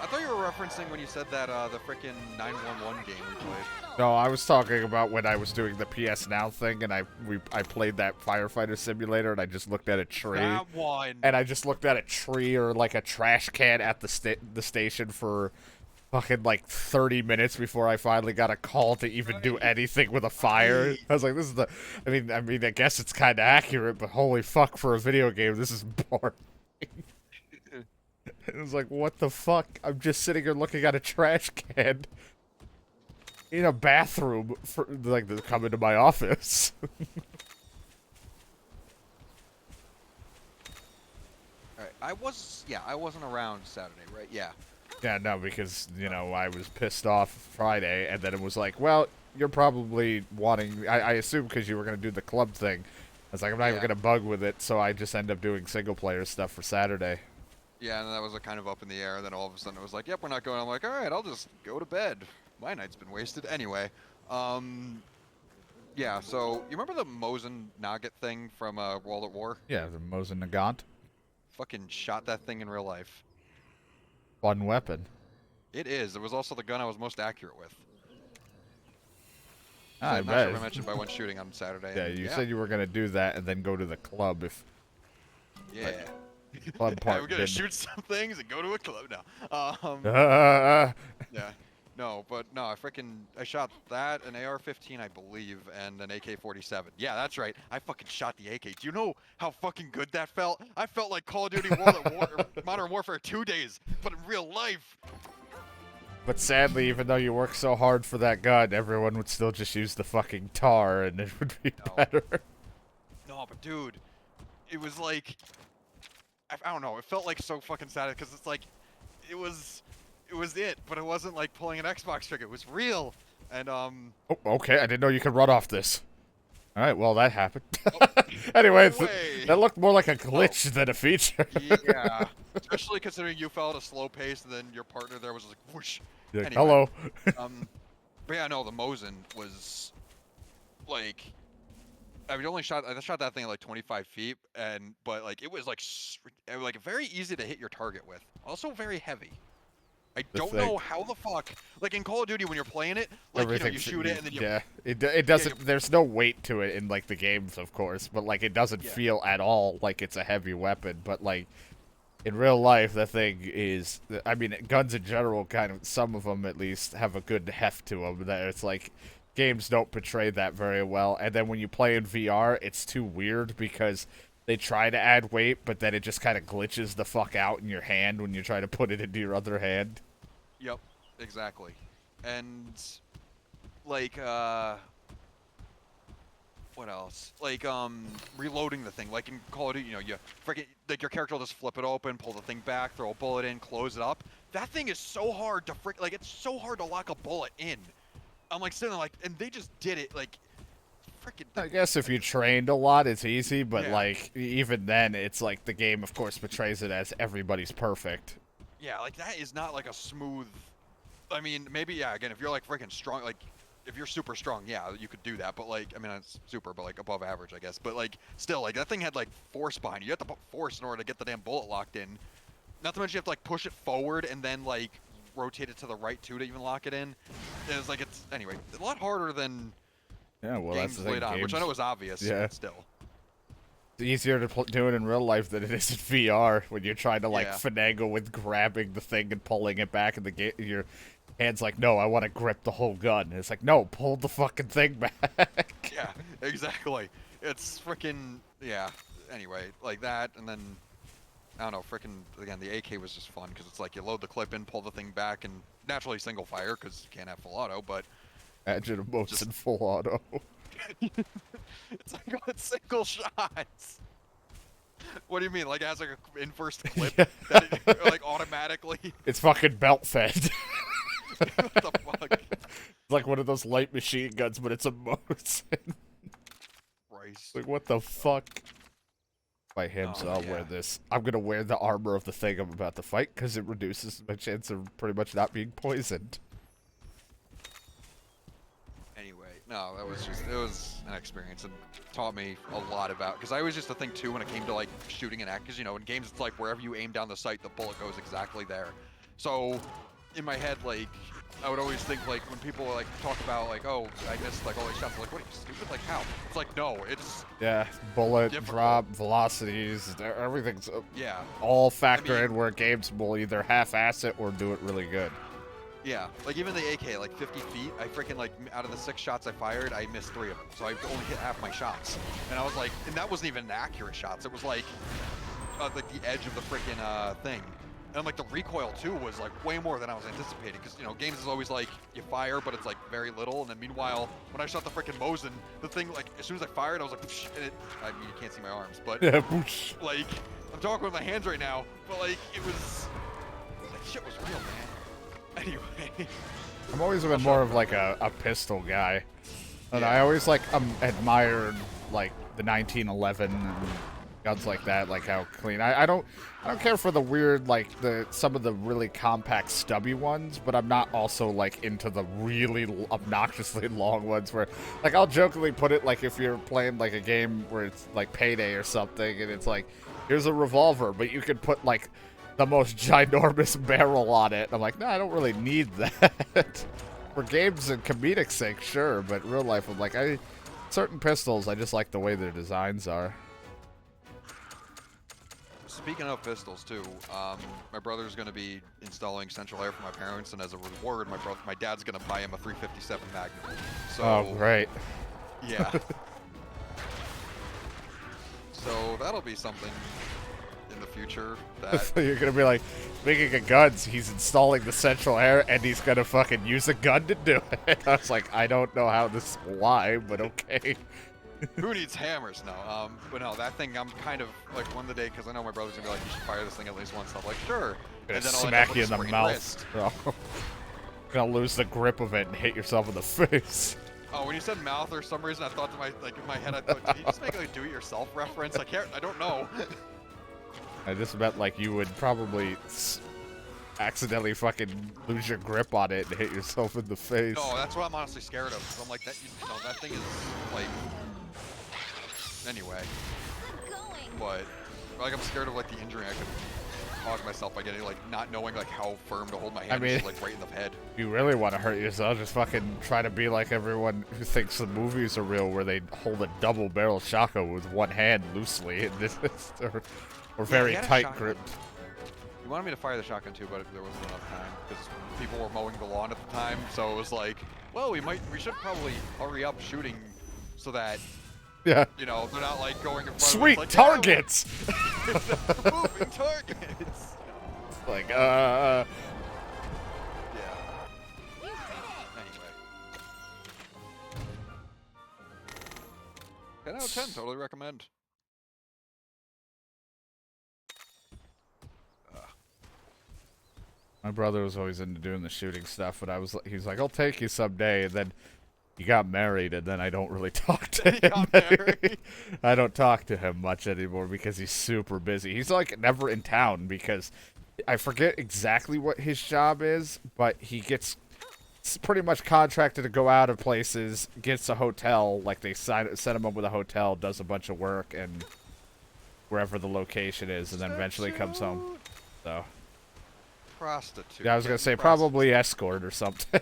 I thought you were referencing when you said that the frickin' 911 game we played. No, I was talking about when I was doing the PS Now thing, and I played that firefighter simulator, and I just looked at a tree. That one. And I just looked at a tree or like a trash can at the station for fucking like 30 minutes before I finally got a call to even do anything with a fire. I was like, this is the. I mean, I guess it's kind of accurate, but holy fuck, for a video game, this is boring. It was like, what the fuck? I'm just sitting here looking at a trash can in a bathroom for like to come into my office. Alright, I wasn't around Saturday, right? Yeah. Yeah, no, because, you know, I was pissed off Friday, and then it was like, well, you're probably wanting, I assume because you were going to do the club thing. I was like, I'm not even going to bug with it, so I just end up doing single-player stuff for Saturday. Yeah, and that was kind of up in the air, and then all of a sudden it was like, yep, we're not going. I'm like, alright, I'll just go to bed. My night's been wasted. Anyway, yeah, so, you remember the Mosin Nugget thing from World at War? Yeah, the Mosin Nagant. Fucking shot that thing in real life. Fun weapon. It is. It was also the gun I was most accurate with. I I'm not bet. sure if I mentioned, but I went shooting on Saturday. Yeah, you said you were going to do that and then go to the club if... Yeah. Club part we're gonna didn't. shoot some things and go to a club now. Yeah. No, but no, I shot that, an AR-15, I believe, and an AK-47. Yeah, that's right. I fucking shot the AK. Do you know how fucking good that felt? I felt like Call of Duty Modern Warfare 2 days, but in real life. But sadly, even though you work so hard for that gun, everyone would still just use the fucking tar, and it would be better. No, but dude, it was like, I don't know, it felt like so fucking sad, because it's like, it was it, but it wasn't like pulling an Xbox trigger. It was real, and Oh, okay, I didn't know you could run off this. Alright, well, that happened. Anyway, that looked more like a glitch than a feature. Yeah, especially considering you fell at a slow pace, and then your partner there was like, whoosh. Like, Anyway, hello. But yeah, no, the Mosin was, like, I mean, I shot that thing at like 25 feet, but like, it was like very easy to hit your target with. Also very heavy. I don't know how the fuck, like in Call of Duty when you're playing it, like, you know, you shoot it and then you... Yeah, it doesn't, there's no weight to it in, like, the games, of course, but, like, it doesn't feel at all like it's a heavy weapon, but, like, in real life, the thing is, I mean, guns in general, kind of, some of them, at least, have a good heft to them, that it's, like, games don't portray that very well, and then when you play in VR, it's too weird, because they try to add weight, but then it just kind of glitches the fuck out in your hand when you try to put it into your other hand. Yep, exactly. And, like, what else? Like, reloading the thing. Like in Call of Duty, you know, you freaking, like, your character will just flip it open, pull the thing back, throw a bullet in, close it up. That thing is so hard to like, it's so hard to lock a bullet in. I'm, like, sitting there, like, and they just did it, like, freaking... I guess if you trained a lot, it's easy, but, like, even then, it's like the game, of course, portrays it as everybody's perfect. Yeah, like, that is not, like, a smooth... I mean, maybe, yeah, again, if you're, like, freaking strong, like, if you're super strong, yeah, you could do that, but, like, I mean, it's super, but, like, above average, I guess. But, like, still, like, that thing had, like, force behind you. You have to put force in order to get the damn bullet locked in. Not to mention you have to, like, push it forward and then, like, rotate it to the right, too, to even lock it in. It's, like, it's... Anyway, a lot harder than... Yeah, well, games that's the thing. laid on, which I know is obvious, yeah. but still. It's easier to do it in real life than it is in VR when you're trying to, like, finagle with grabbing the thing and pulling it back, and your hand's like, no, I want to grip the whole gun. And it's like, no, pull the fucking thing back. Yeah, exactly. It's freaking, yeah. Anyway, like that, and then, I don't know, freaking, again, the AK was just fun, because it's like, you load the clip in, pull the thing back, and naturally single fire, because you can't have full auto, but... Imagine a Mosin full auto. It's like, it's single shots. What do you mean? Like, it has like a in first clip that it, like, automatically? It's fucking belt fed. What the fuck? It's like one of those light machine guns, but it's a Mosin. Christ. Like, what the fuck? By him, so I'll wear this. I'm gonna wear the armor of the thing I'm about to fight, because it reduces my chance of pretty much not being poisoned. No, it was an experience and taught me a lot about, because I always used to think too when it came to like shooting an act, because you know in games it's like wherever you aim down the sight the bullet goes exactly there. So in my head, like I would always think like when people like talk about like, oh, I missed like all these shots, I'm like, what are you stupid? Like how? It's like no, it's Yeah, bullet difficult. drop, velocities, everything's Yeah. all factor I mean, in where games will either half-ass it or do it really good. Yeah, like even the AK, like 50 feet, I freaking like out of the 6 shots I fired, I missed 3 of them, so I only hit half my shots. And I was like, and that wasn't even accurate shots. It was like the edge of the freaking thing. And I'm like, the recoil too was like way more than I was anticipating, because you know games is always like you fire, but it's like very little. And then meanwhile, when I shot the freaking Mosin, the thing like as soon as I fired, I was like, psh, and it. I mean, you can't see my arms, but Yeah, boosh. like I'm talking with my hands right now, but like it was like shit was real, man. Anyway, I've always been more of like a pistol guy, and Yeah. I always like admired like the 1911 and guns like that, like how clean. I don't care for the weird like some of the really compact stubby ones, but I'm not also like into the really obnoxiously long ones where like I'll jokingly put it like if you're playing like a game where it's like Payday or something and it's like here's a revolver, but you could put like the most ginormous barrel on it. I'm like, no, I don't really need that. For games and comedic sake, sure, but real life, I'm like, certain pistols, I just like the way their designs are. speaking of pistols too, my brother's gonna be installing central air for my parents, and as a reward, my dad's gonna buy him a 357 Magnum. So, Oh, great. yeah. So that'll be something in the future that So you're gonna be like, speaking of guns, he's installing the central air and he's gonna fucking use a gun to do it. I was like, I don't know how this why, but okay. who needs hammers? No, but no, that thing I'm kind of like one of the day, because I know my brother's gonna be like, you should fire this thing at least once. And I'm like, sure. Gonna And then I'll end smack up you with in a the sprained mouth. wrist. Oh. Gonna lose the grip of it and hit yourself in the face. Oh, when you said mouth, or some reason I thought to in my head, I thought, did you just make like a do-it-yourself reference? I don't know. I just meant like you would probably accidentally fucking lose your grip on it and hit yourself in the face. No, that's what I'm honestly scared of. 'Cause I'm like that. You know, that thing is like. Anyway, but like I'm scared of like the injury I could cause myself by getting like not knowing like how firm to hold my hand, mean, just, like right in the head. If you really want to hurt yourself, just fucking try to be like everyone who thinks the movies are real, where they hold a double-barrel shotgun with one hand loosely, and or very he had a tight shotgun. gripped. He wanted me to fire the shotgun too, but there wasn't enough time because people were mowing the lawn at the time. So it was like, well, we should probably hurry up shooting so that Yeah. you know they're not like going in front Sweet of us, like, targets. Yeah, moving targets. Like Yeah. Anyway. 10 out of 10, totally recommend. My brother was always into doing the shooting stuff, but he's like, I'll take you someday, and then he got married, and then I don't really talk to He him. got married? I don't talk to him much anymore because he's super busy. He's like never in town because I forget exactly what his job is, but he gets pretty much contracted to go out of places, gets a hotel, like they set him up with a hotel, does a bunch of work, and wherever the location is, and then eventually comes home. So. Prostitute. Yeah, I was gonna say Prostitute. probably escort or something.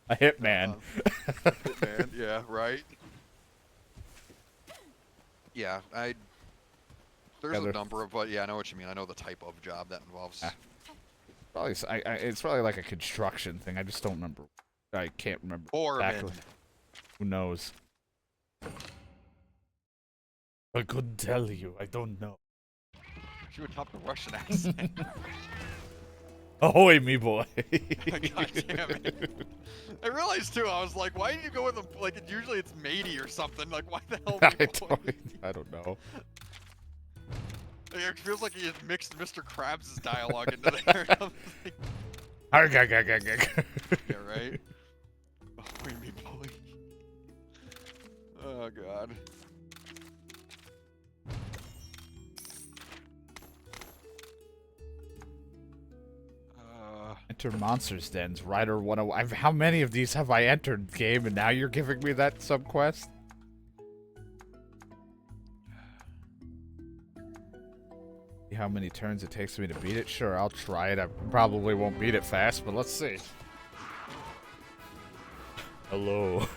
A hitman. Hitman, yeah, right. Yeah, there's Yeah, a number of, but yeah, I know what you mean. I know the type of job that involves. Probably, it's probably like a construction thing. I just don't remember. I can't remember Foreman. exactly. Who knows? I couldn't tell you. I don't know. She would top the Russian accent. Ahoy, me boy. God damn it. I realized too, I was like, why did you go with a, like, usually it's matey or something. Like, why the hell? I don't know. Like, it feels like he had mixed Mr. Krabs' dialogue into there. Yeah, right? Ahoy, me boy. Oh, God. enter monsters dens. Rider 101. How many of these have I entered, game, and now you're giving me that subquest? See how many turns it takes me to beat it? Sure, I'll try it. I probably won't beat it fast, but let's see. Hello.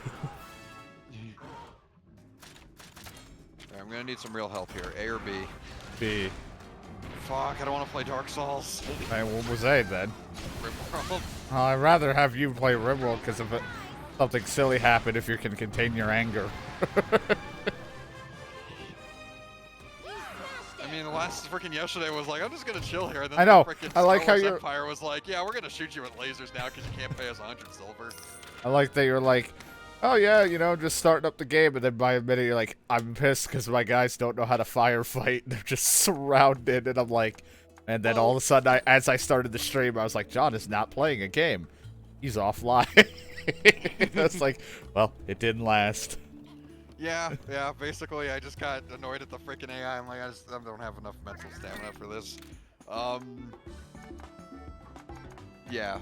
I'm gonna need some real help here. A or B? B. Fuck, I don't want to play Dark Souls. Hey, what was A then? Rimworld. I'd rather have you play Rimworld because if something silly happened, if you can contain your anger. I mean, the last freaking yesterday was like, I'm just gonna chill here. And then I know. The freaking I like Star how Wars you're. Empire was like, yeah, we're gonna shoot you with lasers now because you can't pay us 100 silver. I like that you're like, oh yeah, you know, just starting up the game, and then by a minute you're like, I'm pissed because my guys don't know how to firefight. They're just surrounded, and I'm like, and then all of a sudden, as I started the stream, I was like, John is not playing a game. He's offline. I was like, well, it didn't last. Yeah, basically, I just got annoyed at the freaking AI. I'm like, I don't have enough mental stamina for this. Yeah,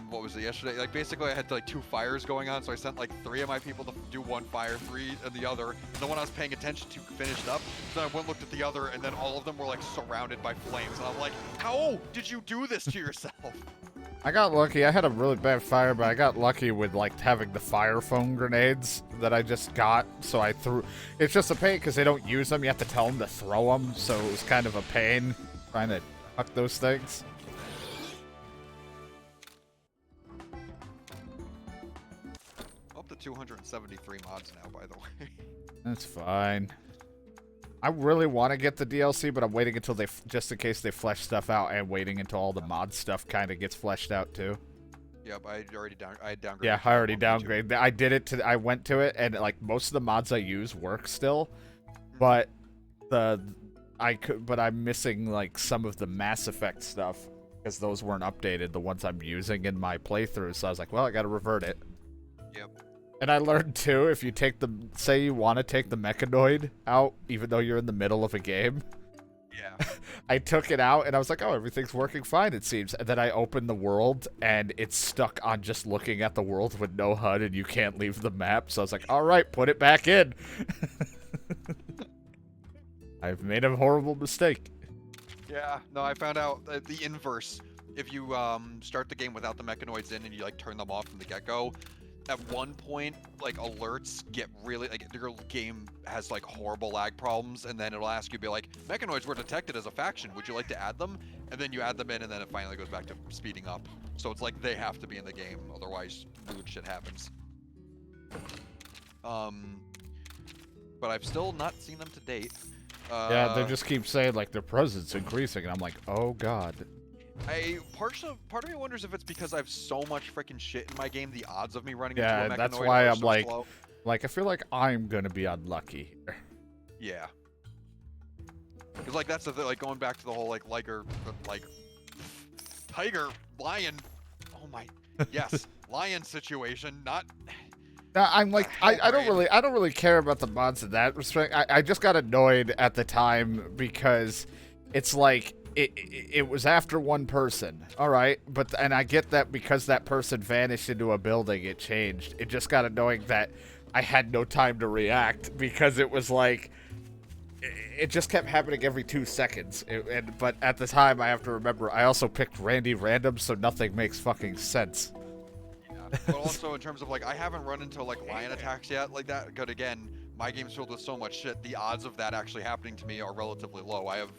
what was it, yesterday? Like, basically, I had, like, 2 fires going on, so I sent, like, 3 of my people to do one fire, 3 and the other. And the one I was paying attention to finished up, so I went and looked at the other, and then all of them were, like, surrounded by flames. And I'm like, how did you do this to yourself? I got lucky. I had a really bad fire, but I got lucky with, like, having the fire foam grenades that I just got, so I threw... It's just a pain, because they don't use them. You have to tell them to throw them, so it was kind of a pain trying to huck those things. Up to 273 mods now, by the way. That's fine. I really want to get the DLC, but I'm waiting until they, just in case they flesh stuff out, and waiting until all the mod stuff kind of gets fleshed out too. Yep, I downgraded. Yeah, I already downgraded. I did it to. I went to it, and like most of the mods I use work still, but I'm missing like some of the Mass Effect stuff because those weren't updated. The ones I'm using in my playthrough, so I was like, well, I got to revert it. Yep. And I learned too, if you take the, say you want to take the mechanoid out, even though you're in the middle of a game. Yeah. I took it out and I was like, oh, everything's working fine, it seems. And then I opened the world and it's stuck on just looking at the world with no HUD and you can't leave the map. So I was like, all right, put it back in. I've made a horrible mistake. Yeah, no, I found out the inverse. If you start the game without the mechanoids in and you like turn them off from the get-go, at one point, like, alerts get really, like, your game has, like, horrible lag problems, and then it'll ask you, be like, mechanoids were detected as a faction, would you like to add them? And then you add them in, and then it finally goes back to speeding up. So it's like, they have to be in the game, otherwise weird shit happens. But I've still not seen them to date. Yeah, they just keep saying, like, their presence increasing, and I'm like, oh, God. Part of me wonders if it's because I have so much freaking shit in my game, the odds of me running into a mechanoid that's why are I'm so like, slow. I feel like I'm gonna be unlucky. Yeah. Because, like, that's the thing, like, going back to the whole, like, tiger, lion, oh my, yes, lion situation, not... I'm like, I don't really care about the mods in that respect. I just got annoyed at the time because it's like, it was after one person, all right, and I get that because that person vanished into a building, it changed. It just got annoying that I had no time to react because it was like, it just kept happening every 2 seconds. But at the time, I have to remember, I also picked Randy random, so nothing makes fucking sense. Yeah. But also in terms of, like, I haven't run into, like, lion attacks yet like that, because again, my game's filled with so much shit, the odds of that actually happening to me are relatively low. I have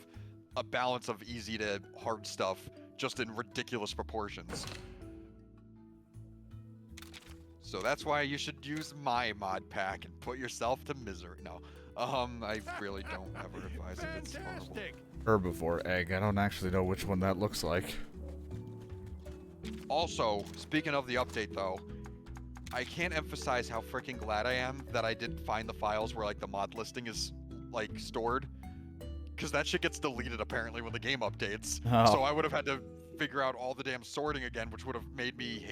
a balance of easy to hard stuff, just in ridiculous proportions. So that's why you should use my mod pack and put yourself to misery. No, I really don't ever advise it. It's horrible. Herbivore egg. I don't actually know which one that looks like. Also, speaking of the update though, I can't emphasize how freaking glad I am that I did find the files where, like, the mod listing is, like, stored. Because that shit gets deleted apparently when the game updates. Oh. So I would have had to figure out all the damn sorting again, which would have made me hate